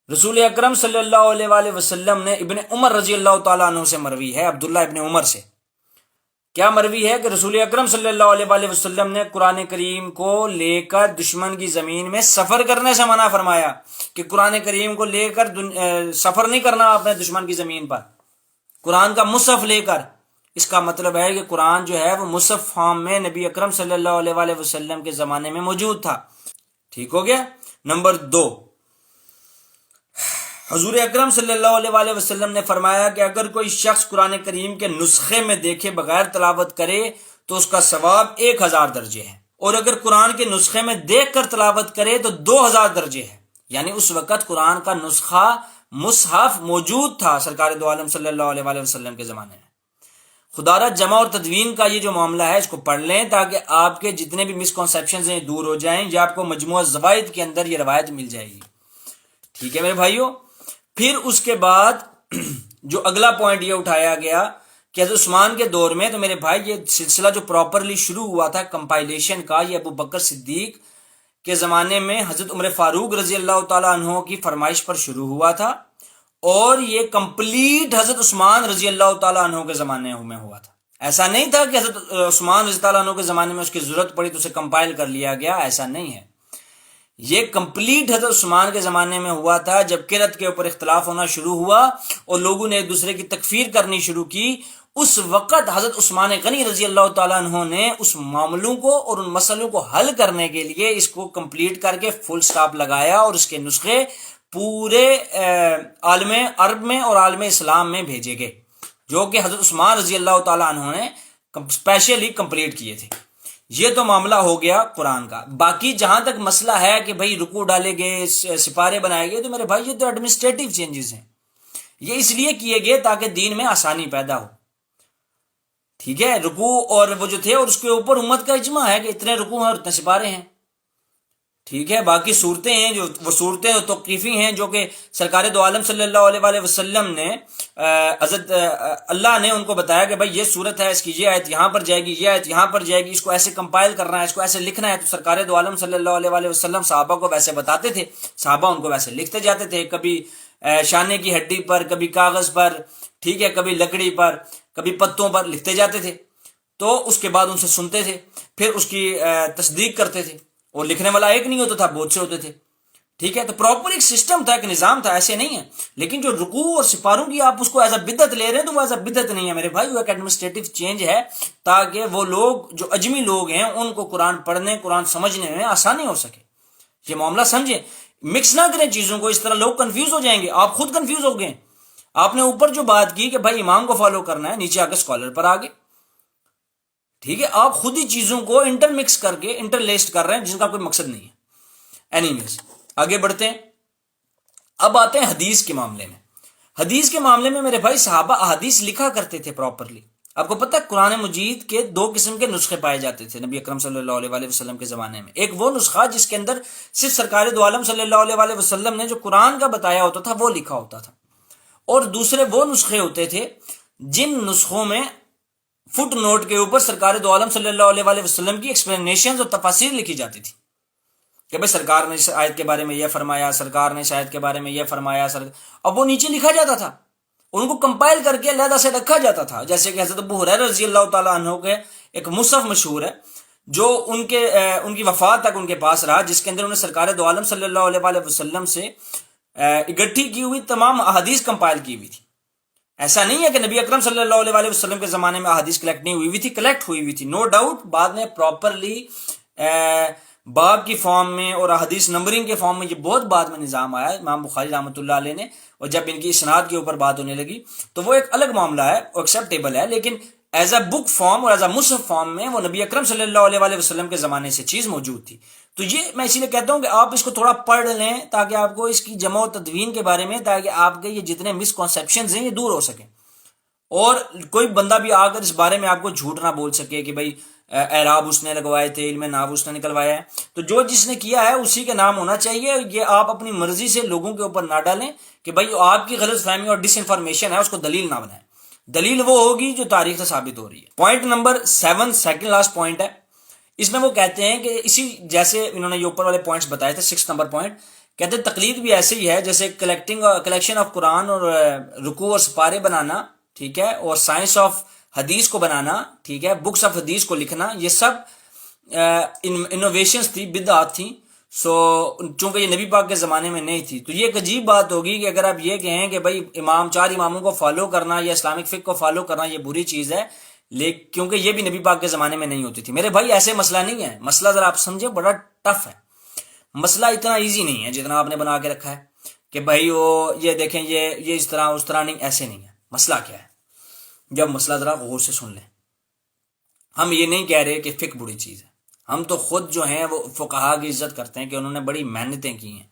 رسول اکرم صلی اللہ علیہ وسلم نے ابن عمر رضی اللہ تعالیٰ عنہ سے مروی ہے، عبداللہ ابن عمر سے کیا مروی ہے کہ رسول اکرم صلی اللہ علیہ وسلم نے قرآن کریم کو لے کر دشمن کی زمین میں سفر کرنے سے منع فرمایا، کہ قرآن کریم کو لے کر سفر نہیں کرنا اپنے دشمن کی زمین پر، قرآن کا مصحف لے کر۔ اس کا مطلب ہے کہ قرآن جو ہے وہ مصحف فارم میں نبی اکرم صلی اللہ علیہ وسلم کے زمانے میں موجود تھا، ٹھیک ہو گیا۔ نمبر 2، حضور اکرم صلی اللہ علیہ وسلم نے فرمایا کہ اگر کوئی شخص قرآن کریم کے نسخے میں دیکھے بغیر تلاوت کرے تو اس کا ثواب 1000 درجے ہے، اور اگر قرآن کے نسخے میں دیکھ کر تلاوت کرے تو 2000 درجے ہے۔ یعنی اس وقت قرآن کا نسخہ مصحف موجود تھا سرکار دو عالم صلی اللہ علیہ وسلم کے زمانے میں۔ خدا را جمع اور تدوین کا یہ جو معاملہ ہے اس کو پڑھ لیں تاکہ آپ کے جتنے بھی مسکنسیپشنز ہیں دور ہو جائیں، یا آپ کو مجموعہ زوائد کے اندر یہ روایت مل جائے گی، ٹھیک ہے میرے بھائیوں۔ پھر اس کے بعد جو اگلا پوائنٹ یہ اٹھایا گیا کہ حضرت عثمان کے دور میں، تو میرے بھائی یہ سلسلہ جو پراپرلی شروع ہوا تھا کمپائلیشن کا، یہ ابو بکر صدیق کے زمانے میں حضرت عمر فاروق رضی اللہ تعالیٰ عنہ کی فرمائش پر شروع ہوا تھا، اور یہ کمپلیٹ حضرت عثمان رضی اللہ تعالیٰ عنہ کے زمانے میں ہوا تھا۔ ایسا نہیں تھا کہ حضرت عثمان رضی اللہ عنہ کے زمانے میں اس کی ضرورت پڑی تو اسے کمپائل کر لیا گیا، ایسا نہیں ہے۔ یہ کمپلیٹ حضرت عثمان کے زمانے میں ہوا تھا، جب قرأت کے اوپر اختلاف ہونا شروع ہوا اور لوگوں نے ایک دوسرے کی تکفیر کرنی شروع کی، اس وقت حضرت عثمان غنی رضی اللہ تعالیٰ عنہ نے اس معاملوں کو اور ان مسئلوں کو حل کرنے کے لیے اس کو کمپلیٹ کر کے فل سٹاپ لگایا، اور اس کے نسخے پورے عالم عرب میں اور عالم اسلام میں بھیجے گئے، جو کہ حضرت عثمان رضی اللہ تعالیٰ عنہ نے اسپیشلی کمپلیٹ کیے تھے۔ یہ تو معاملہ ہو گیا قرآن کا۔ باقی جہاں تک مسئلہ ہے کہ بھائی رکوع ڈالے گئے، سپارے بنائے گئے، تو میرے بھائی یہ تو ایڈمنسٹریٹو چینجز ہیں، یہ اس لیے کیے گئے تاکہ دین میں آسانی پیدا ہو، ٹھیک ہے۔ رکوع اور وہ جو تھے، اور اس کے اوپر امت کا اجماع ہے کہ اتنے رکوع ہیں اور اتنے سپارے ہیں، ٹھیک ہے۔ باقی صورتیں ہیں جو وہ صورتیں توقیفی ہیں، جو کہ سرکار دو عالم صلی اللہ علیہ وسلم نے حضرت اللہ نے ان کو بتایا کہ بھائی یہ صورت ہے، اس کی یہ آیت یہاں پر جائے گی، یہ آیت یہاں پر جائے گی، اس کو ایسے کمپائل کرنا ہے، اس کو ایسے لکھنا ہے، تو سرکار دو عالم صلی اللہ علیہ وسلم صحابہ کو ویسے بتاتے تھے، صحابہ ان کو ویسے لکھتے جاتے تھے، کبھی شانے کی ہڈی پر، کبھی کاغذ پر، ٹھیک ہے، کبھی لکڑی پر، کبھی پتوں پر لکھتے جاتے تھے، تو اس کے بعد ان سے سنتے تھے، پھر اس کی تصدیق کرتے تھے، اور لکھنے والا ایک نہیں ہوتا تھا، بہت سے ہوتے تھے، ٹھیک ہے۔ تو پراپر ایک سسٹم تھا، ایک نظام تھا، ایسے نہیں ہے۔ لیکن جو رکوع اور سپاروں کی آپ اس کو ایز اے بدعت لے رہے ہیں، تو وہ ایز اے بدعت نہیں ہے میرے بھائی، وہ ایک ایڈمنسٹریٹو چینج ہے، تاکہ وہ لوگ جو اجمی لوگ ہیں ان کو قرآن پڑھنے، قرآن سمجھنے میں آسانی ہو سکے۔ یہ معاملہ سمجھیں، مکس نہ کریں چیزوں کو، اس طرح لوگ کنفیوز ہو جائیں گے، آپ خود کنفیوز ہو گئے۔ آپ نے اوپر جو بات کی کہ بھائی امام کو فالو کرنا ہے، نیچے آ کے اسکالر پر آگے، ٹھیک ہے، آپ خود ہی چیزوں کو انٹر مکس کر کے انٹر لیسڈ کر رہے ہیں، جن کا کوئی مقصد نہیں ہے۔ اینیویز آگے بڑھتے ہیں، اب آتے ہیں حدیث کے معاملے میں۔ حدیث کے معاملے میں میرے بھائی صحابہ احادیث لکھا کرتے تھے پراپرلی، آپ کو پتہ ہے قرآن مجید کے 2 قسم کے نسخے پائے جاتے تھے نبی اکرم صلی اللہ علیہ وسلم کے زمانے میں. ایک وہ نسخہ جس کے اندر صرف سرکار دو عالم صلی اللہ علیہ وسلم نے جو قرآن کا بتایا ہوتا تھا وہ لکھا ہوتا تھا، اور دوسرے وہ نسخے ہوتے تھے جن نسخوں میں فٹ نوٹ کے اوپر سرکار دو عالم صلی اللہ علیہ وسلم کی ایکسپلینیشنز اور تفاسیر لکھی جاتی تھی کہ بھائی سرکار نے اس آیت کے بارے میں یہ فرمایا، سرکار نے اس آیت کے بارے میں یہ فرمایا، اب وہ نیچے لکھا جاتا تھا، ان کو کمپائل کر کے علیحدہ سے رکھا جاتا تھا. جیسے کہ حضرت ابو ہریرہ رضی اللہ تعالیٰ عنہ کے ایک مصحف مشہور ہے جو ان کی وفات تک ان کے پاس رہا، جس کے اندر انہوں نے سرکار دو عالم صلی اللہ علیہ وسلم سے اکٹھی کی ہوئی تمام احادیث کمپائل کی ہوئی تھی. ایسا نہیں ہے کہ نبی اکرم صلی اللہ علیہ وسلم کے زمانے میں احادیث کلیکٹ نہیں ہوئی تھی، کلیکٹ ہوئی ہوئی تھی نو ڈاؤٹ. بعد میں پراپرلی باب کی فارم میں اور احادیث نمبرنگ کے فارم میں یہ بہت بعد میں نظام آیا امام بخاری رحمۃ اللہ علیہ نے، اور جب ان کی اسناد کے اوپر بات ہونے لگی تو وہ ایک الگ معاملہ ہے، ایکسیپٹیبل ہے، لیکن ایز اے بک فارم اور ایز اے مصحف فارم میں وہ نبی اکرم صلی اللہ علیہ وسلم کے زمانے سے چیز موجود تھی. تو یہ میں اسی لیے کہتا ہوں کہ آپ اس کو تھوڑا پڑھ لیں تاکہ آپ کو اس کی جمع و تدوین کے بارے میں، تاکہ آپ کے یہ جتنے مس کنسیپشنز ہیں یہ دور ہو سکیں، اور کوئی بندہ بھی آ کر اس بارے میں آپ کو جھوٹ نہ بول سکے کہ بھائی اعراب اس نے لگوائے تھے، علم نحو اس نے نکلوایا ہے. تو جو جس نے کیا ہے اسی کے نام ہونا چاہیے. یہ آپ اپنی مرضی سے لوگوں کے اوپر نہ ڈالیں کہ بھائی آپ کی غلط فہمی اور ڈس انفارمیشن ہے اس کو دلیل نہ بنائیں. دلیل وہ ہوگی جو تاریخ سے ثابت ہو رہی ہے. Point number 7 second last point ہے. اس میں وہ کہتے ہیں کہ اسی جیسے انہوں نے یہ اوپر والے پوائنٹس بتائے تھے 6 نمبر پوائنٹ، کہتے ہیں تقلید بھی ایسے ہی ہے جیسے کلیکشن آف قرآن اور رکوع اور سپارے بنانا، ٹھیک ہے، اور سائنس آف حدیث کو بنانا، ٹھیک ہے، بکس آف حدیث کو لکھنا، یہ سب انوویشنز تھی، بدعات تھیں. سو چونکہ یہ نبی پاک کے زمانے میں نہیں تھی تو یہ ایک عجیب بات ہوگی کہ اگر آپ یہ کہیں کہ بھائی 4 اماموں کو فالو کرنا یا اسلامک فقہ کو فالو کرنا یہ بری چیز ہے، لیکن کیونکہ یہ بھی نبی پاک کے زمانے میں نہیں ہوتی تھی. میرے بھائی ایسے مسئلہ نہیں ہے، مسئلہ ذرا آپ سمجھے بڑا ٹف ہے، مسئلہ اتنا ایزی نہیں ہے جتنا آپ نے بنا کے رکھا ہے کہ بھائی وہ یہ دیکھیں یہ اس طرح اس طرح، نہیں، ایسے نہیں ہے. مسئلہ کیا ہے؟ جب مسئلہ ذرا غور سے سن لیں. ہم یہ نہیں کہہ رہے کہ فقہ بری چیز ہے، ہم تو خود جو ہیں وہ فقہا کی عزت کرتے ہیں کہ انہوں نے بڑی محنتیں کی ہیں.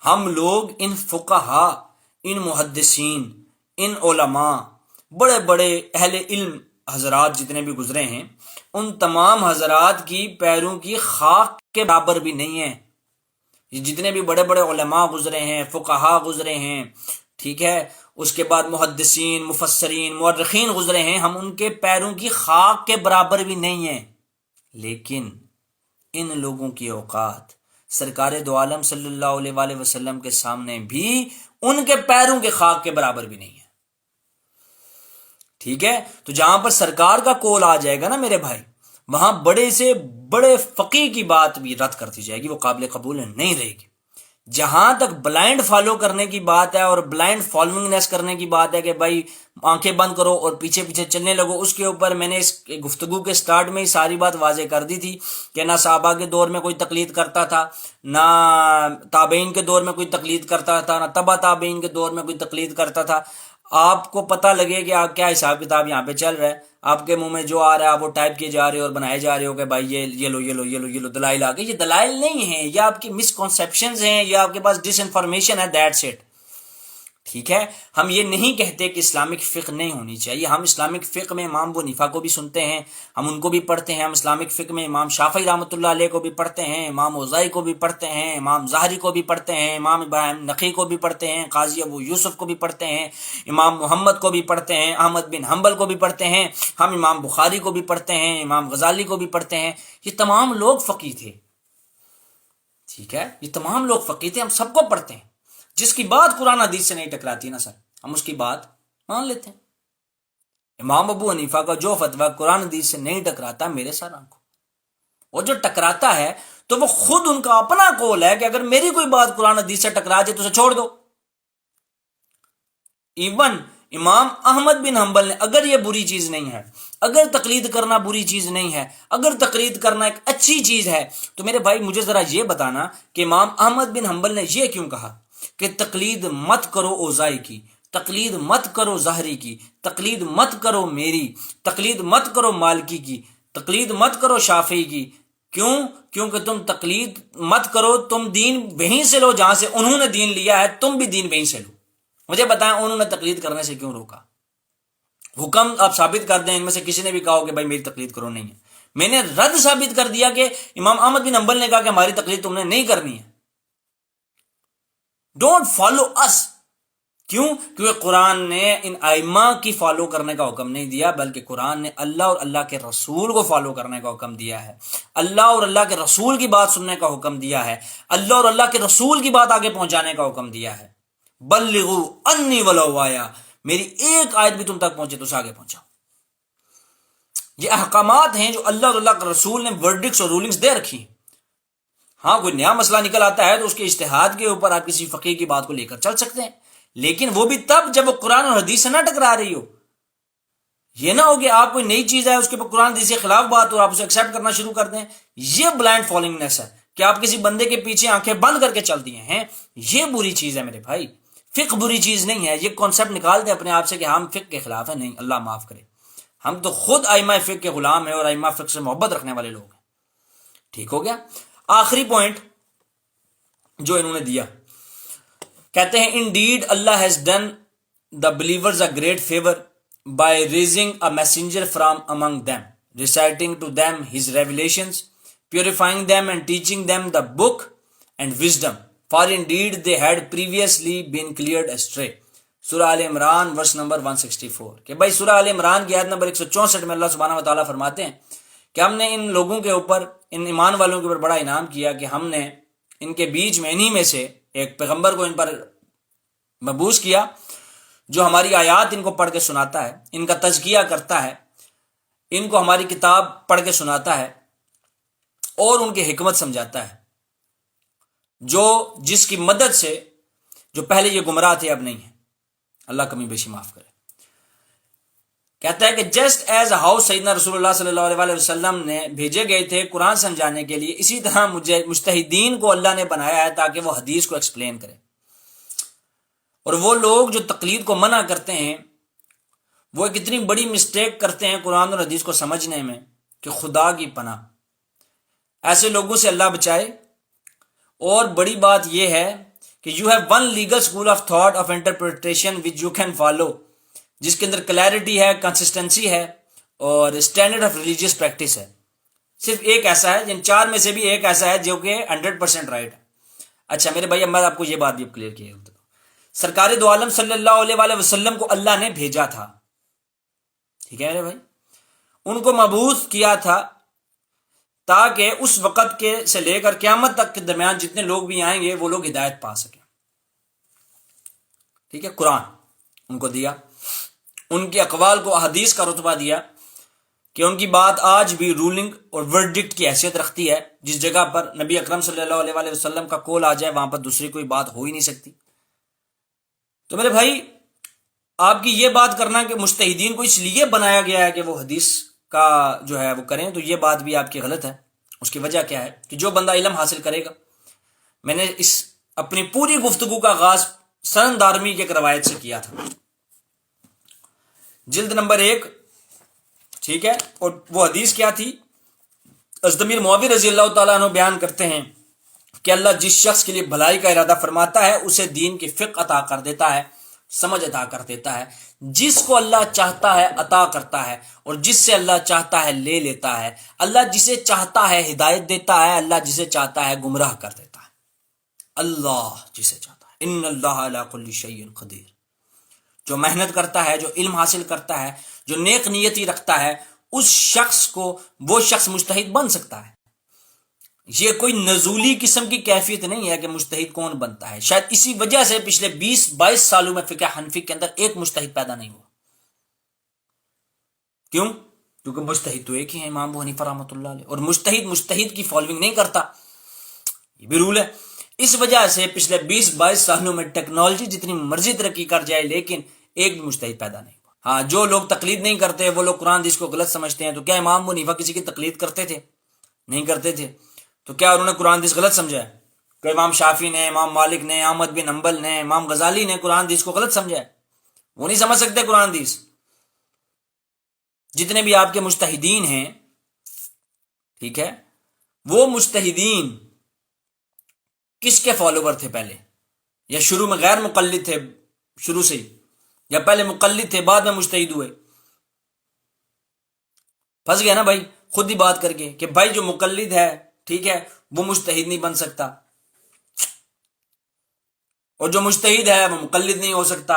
ہم لوگ ان فقہا، ان محدثین، ان علماء، بڑے بڑے اہل علم حضرات جتنے بھی گزرے ہیں، ان تمام حضرات کی پیروں کی خاک کے برابر بھی نہیں ہیں. جتنے بھی بڑے بڑے علماء گزرے ہیں، فقہا گزرے ہیں، ٹھیک ہے، اس کے بعد محدثین، مفسرین، مورخین گزرے ہیں، ہم ان کے پیروں کی خاک کے برابر بھی نہیں ہیں. لیکن ان لوگوں کی اوقات سرکار دو عالم صلی اللہ علیہ وسلم کے سامنے بھی ان کے پیروں کے خاک کے برابر بھی نہیں ہے. ٹھیک ہے، تو جہاں پر سرکار کا قول آ جائے گا نا میرے بھائی، وہاں بڑے سے بڑے فقیہ کی بات بھی رد کر دی جائے گی، وہ قابل قبول نہیں رہے گی. جہاں تک بلائنڈ فالو کرنے کی بات ہے اور بلائنڈ فالوئنگنیس کرنے کی بات ہے کہ بھائی آنکھیں بند کرو اور پیچھے پیچھے چلنے لگو، اس کے اوپر میں نے اس گفتگو کے سٹارٹ میں ہی ساری بات واضح کر دی تھی کہ نہ صحابہ کے دور میں کوئی تقلید کرتا تھا، نہ تابعین کے دور میں کوئی تقلید کرتا تھا، نہ تبع تابعین کے دور میں کوئی تقلید کرتا تھا. آپ کو پتہ لگے کہ آپ کیا حساب کتاب یہاں پہ چل رہا ہے، آپ کے منہ میں جو آ رہا ہے آپ وہ ٹائپ کیے جا رہے ہو اور بنائے جا رہے ہو کہ بھائی یہ لو دلائل آ گئے. یہ دلائل نہیں ہیں، یہ آپ کی مس کنسیپشنز ہیں، یہ آپ کے پاس ڈس انفارمیشن ہے، دیٹس اٹ. ٹھیک ہے، ہم یہ نہیں کہتے کہ اسلامک فقہ نہیں ہونی چاہیے. ہم اسلامک فقہ میں امام ابو حنیفہ کو بھی سنتے ہیں، ہم ان کو بھی پڑھتے ہیں. ہم اسلامک فقہ میں امام شافعی رحمۃ اللہ علیہ کو بھی پڑھتے ہیں، امام اوزاعی کو بھی پڑھتے ہیں، امام ظاہری کو بھی پڑھتے ہیں، امام ابراہیم نخعی کو بھی پڑھتے ہیں، قاضی ابو یوسف کو بھی پڑھتے ہیں، امام محمد کو بھی پڑھتے ہیں، احمد بن حنبل کو بھی پڑھتے ہیں، ہم امام بخاری کو بھی پڑھتے ہیں، امام غزالی کو بھی پڑھتے ہیں. یہ تمام لوگ فقیہ تھے. ٹھیک ہے، یہ تمام لوگ فقیہ تھے، ہم سب کو پڑھتے ہیں. جس کی بات قرآن حدیث سے نہیں ٹکراتی نا سر، ہم اس کی بات مان لیتے ہیں. امام ابو حنیفہ کا جو فتویٰ قرآن حدیث سے نہیں ٹکراتا میرے سر آنکھوں، اور جو ٹکراتا ہے تو وہ خود ان کا اپنا قول ہے کہ اگر میری کوئی بات قرآن حدیث سے ٹکرا جائے تو اسے چھوڑ دو. ایون امام احمد بن حنبل نے اگر یہ بری چیز نہیں ہے، اگر تقلید کرنا بری چیز نہیں ہے، اگر تقلید کرنا ایک اچھی چیز ہے، تو میرے بھائی مجھے ذرا یہ بتانا کہ امام احمد بن حنبل نے یہ کیوں کہا کہ تقلید مت کرو اوزاعی کی، تقلید مت کرو ظاہری کی، تقلید مت کرو میری، تقلید مت کرو مالکی کی، تقلید مت کرو شافعی کی. کیوں؟ کیونکہ تم تقلید مت کرو، تم دین وہیں سے لو جہاں سے انہوں نے دین لیا ہے، تم بھی دین وہیں سے لو. مجھے بتائیں انہوں نے تقلید کرنے سے کیوں روکا؟ حکم آپ ثابت کر دیں، ان میں سے کسی نے بھی کہا ہو کہ بھائی میری تقلید کرو، نہیں ہے. میں نے رد ثابت کر دیا کہ امام احمد بن حنبل نے کہا کہ ہماری تقلید تم نے نہیں کرنی ہے. Don't follow us. کیوں؟ کیونکہ قرآن نے ان ائمہ کی فالو کرنے کا حکم نہیں دیا، بلکہ قرآن نے اللہ اور اللہ کے رسول کو فالو کرنے کا حکم دیا ہے. اللہ اور اللہ کے رسول کی بات سننے کا حکم دیا ہے. اللہ اور اللہ کے رسول کی بات آگے پہنچانے کا حکم دیا ہے. بلغوا انی ولو آیا، میری ایک آیت بھی تم تک پہنچے تو اسے آگے پہنچاؤ. یہ احکامات ہیں جو اللہ اور اللہ کے رسول نے ورڈکٹس اور رولنگز دے رکھی ہیں. ہاں کوئی نیا مسئلہ نکل آتا ہے تو اس کے اجتہاد کے اوپر آپ کسی فقیہ کی بات کو لے کر چل سکتے ہیں، لیکن وہ بھی تب جب وہ قرآن اور حدیث سے نہ ٹکرا رہی ہو. یہ نہ ہو کہ آپ کوئی نئی چیز ہے اس کے اوپر قرآن حدیث کے خلاف بات ہو اور آپ اسے ایکسیپٹ کرنا شروع کر دیں. یہ بلائنڈ فالوئنگنس ہے کہ آپ کسی بندے کے پیچھے آنکھیں بند کر کے چل دیے ہیں. یہ بری چیز ہے میرے بھائی. فقہ بری چیز نہیں ہے. یہ کانسیپٹ نکال دیں اپنے آپ سے کہ ہم فقہ کے خلاف ہیں. نہیں، اللہ معاف کرے، ہم تو خود ائمہ فقہ کے غلام ہیں اور ائمہ فقہ سے محبت رکھنے والے لوگ ہیں. ٹھیک ہو گیا. آخری پوائنٹ جو انہوں نے دیا، کہتے ہیں indeed Allah has done the believers a great favor by raising a messenger from among them, reciting to them his revelations, purifying them and teaching them the book and wisdom, for indeed they had previously been cleared astray. سورہ آل عمران ورس نمبر 164. کہ بھائی سورہ آل عمران کی آیت نمبر 164 میں اللہ سبحانہ وتعالیٰ فرماتے ہیں کہ ہم نے ان لوگوں کے اوپر، ان ایمان والوں کے اوپر بڑا انعام کیا کہ ہم نے ان کے بیچ میں انہی میں سے ایک پیغمبر کو ان پر مبعوث کیا جو ہماری آیات ان کو پڑھ کے سناتا ہے، ان کا تزکیہ کرتا ہے، ان کو ہماری کتاب پڑھ کے سناتا ہے اور ان کی حکمت سمجھاتا ہے، جو جس کی مدد سے جو پہلے یہ گمراہ تھے اب نہیں ہے. اللہ کمی بیشی معاف کرے. کہتا ہے کہ جسٹ ایز ہاؤ سیدنا رسول اللہ صلی اللہ علیہ وسلم نے بھیجے گئے تھے قرآن سمجھانے کے لیے، اسی طرح مجتہدین کو اللہ نے بنایا ہے تاکہ وہ حدیث کو ایکسپلین کریں. اور وہ لوگ جو تقلید کو منع کرتے ہیں وہ ایک اتنی بڑی مسٹیک کرتے ہیں قرآن اور حدیث کو سمجھنے میں کہ خدا کی پناہ ایسے لوگوں سے اللہ بچائے. اور بڑی بات یہ ہے کہ you have one legal school of thought of interpretation which you can follow, جس کے اندر کلیئرٹی ہے، کنسسٹنسی ہے اور اسٹینڈرڈ آف ریلیجیس پریکٹس ہے. صرف ایک ایسا ہے، جن چار میں سے بھی ایک ایسا ہے جو کہ 100% رائٹ ہے. اچھا میرے بھائی، اب میں آپ کو یہ بات بھی کلیئر کیا ہے. سرکار دو عالم صلی اللہ علیہ وسلم کو اللہ نے بھیجا تھا، ٹھیک ہے میرے بھائی، ان کو مبعوث کیا تھا تاکہ اس وقت کے سے لے کر قیامت تک کے درمیان جتنے لوگ بھی آئیں گے وہ لوگ ہدایت پا سکیں. ٹھیک ہے. قرآن ان کو دیا، ان کے اقوال کو احادیث کا رتبہ دیا کہ ان کی بات آج بھی رولنگ اور ورڈکٹ کی حیثیت رکھتی ہے. جس جگہ پر نبی اکرم صلی اللہ علیہ وسلم کا قول آ جائے وہاں پر دوسری کوئی بات ہو ہی نہیں سکتی. تو میرے بھائی، آپ کی یہ بات کرنا کہ مجتہدین کو اس لیے بنایا گیا ہے کہ وہ حدیث کا جو ہے وہ کریں، تو یہ بات بھی آپ کی غلط ہے. اس کی وجہ کیا ہے کہ جو بندہ علم حاصل کرے گا، میں نے اس اپنی پوری گفتگو کا آغاز سند دارمی کی ایک روایت سے کیا تھا، جلد نمبر 1، ٹھیک ہے. اور وہ حدیث کیا تھی؟ ازدمیر معاویہ رضی اللہ تعالیٰ عنہ بیان کرتے ہیں کہ اللہ جس شخص کے لیے بھلائی کا ارادہ فرماتا ہے اسے دین کی فقہ عطا کر دیتا ہے، سمجھ عطا کر دیتا ہے. جس کو اللہ چاہتا ہے عطا کرتا ہے اور جس سے اللہ چاہتا ہے لے لیتا ہے. اللہ جسے چاہتا ہے ہدایت دیتا ہے، اللہ جسے چاہتا ہے گمراہ کر دیتا ہے. اللہ جسے چاہتا ہے. ان اللہ علی کل شیء قدیر. جو محنت کرتا ہے، جو علم حاصل کرتا ہے، جو نیک نیتی رکھتا ہے، اس شخص کو وہ شخص مجتہد بن سکتا ہے. یہ کوئی نزولی قسم کی کیفیت نہیں ہے کہ مجتہد کون بنتا ہے. شاید اسی وجہ سے پچھلے 20-22 سالوں میں فقہ حنفی کے اندر ایک مجتہد پیدا نہیں ہوا. کیوں؟ کیونکہ مجتہد تو ایک ہی ہے، امام ابو حنیفہ رحمۃ اللہ علیہ، اور مجتہد کی فالوئنگ نہیں کرتا. یہ بھی رول ہے. اس وجہ سے پچھلے 20-22 سالوں میں ٹیکنالوجی جتنی مرضی ترقی کر جائے لیکن ایک بھی مجتہد پیدا نہیں ہوا. ہاں، جو لوگ تقلید نہیں کرتے وہ لوگ قرآن حدیث کو غلط سمجھتے ہیں. تو کیا امام ابو حنیفہ کسی کی تقلید کرتے تھے؟ نہیں کرتے تھے. تو کیا انہوں نے قرآن حدیث غلط سمجھا ہے؟ کہ امام شافعی نے، امام مالک نے، احمد بن حنبل نے، امام غزالی نے قرآن حدیث کو غلط سمجھا ہے؟ وہ نہیں سمجھ سکتے قرآن حدیث. جتنے بھی آپ کے مجتہدین ہیں، ٹھیک ہے، وہ مجتہدین کس کے فالوور تھے پہلے؟ یا شروع میں غیر مقلد تھے شروع سے ہی، یا پہلے مقلد تھے بعد میں مجتہد ہوئے؟ پھنس گیا نا بھائی خود ہی بات کر کے کہ بھائی جو مقلد ہے ٹھیک ہے وہ مجتہد نہیں بن سکتا، اور جو مجتہد ہے وہ مقلد نہیں ہو سکتا،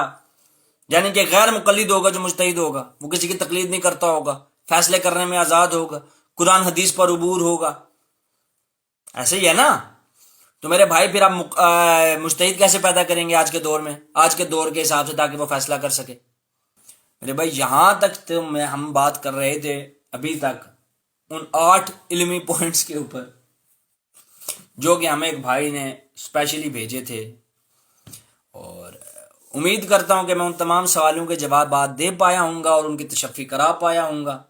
یعنی کہ غیر مقلد ہوگا جو مجتہد ہوگا، وہ کسی کی تقلید نہیں کرتا ہوگا، فیصلے کرنے میں آزاد ہوگا، قرآن حدیث پر عبور ہوگا، ایسے ہی ہے نا؟ تو میرے بھائی پھر آپ مجتہد کیسے پیدا کریں گے آج کے دور میں، آج کے دور کے حساب سے، تاکہ وہ فیصلہ کر سکے؟ میرے بھائی یہاں تک تو ہم بات کر رہے تھے ابھی تک ان 8 علمی پوائنٹس کے اوپر جو کہ ہمیں ایک بھائی نے اسپیشلی بھیجے تھے، اور امید کرتا ہوں کہ میں ان تمام سوالوں کے جوابات دے پایا ہوں گا اور ان کی تشفی کرا پایا ہوں گا۔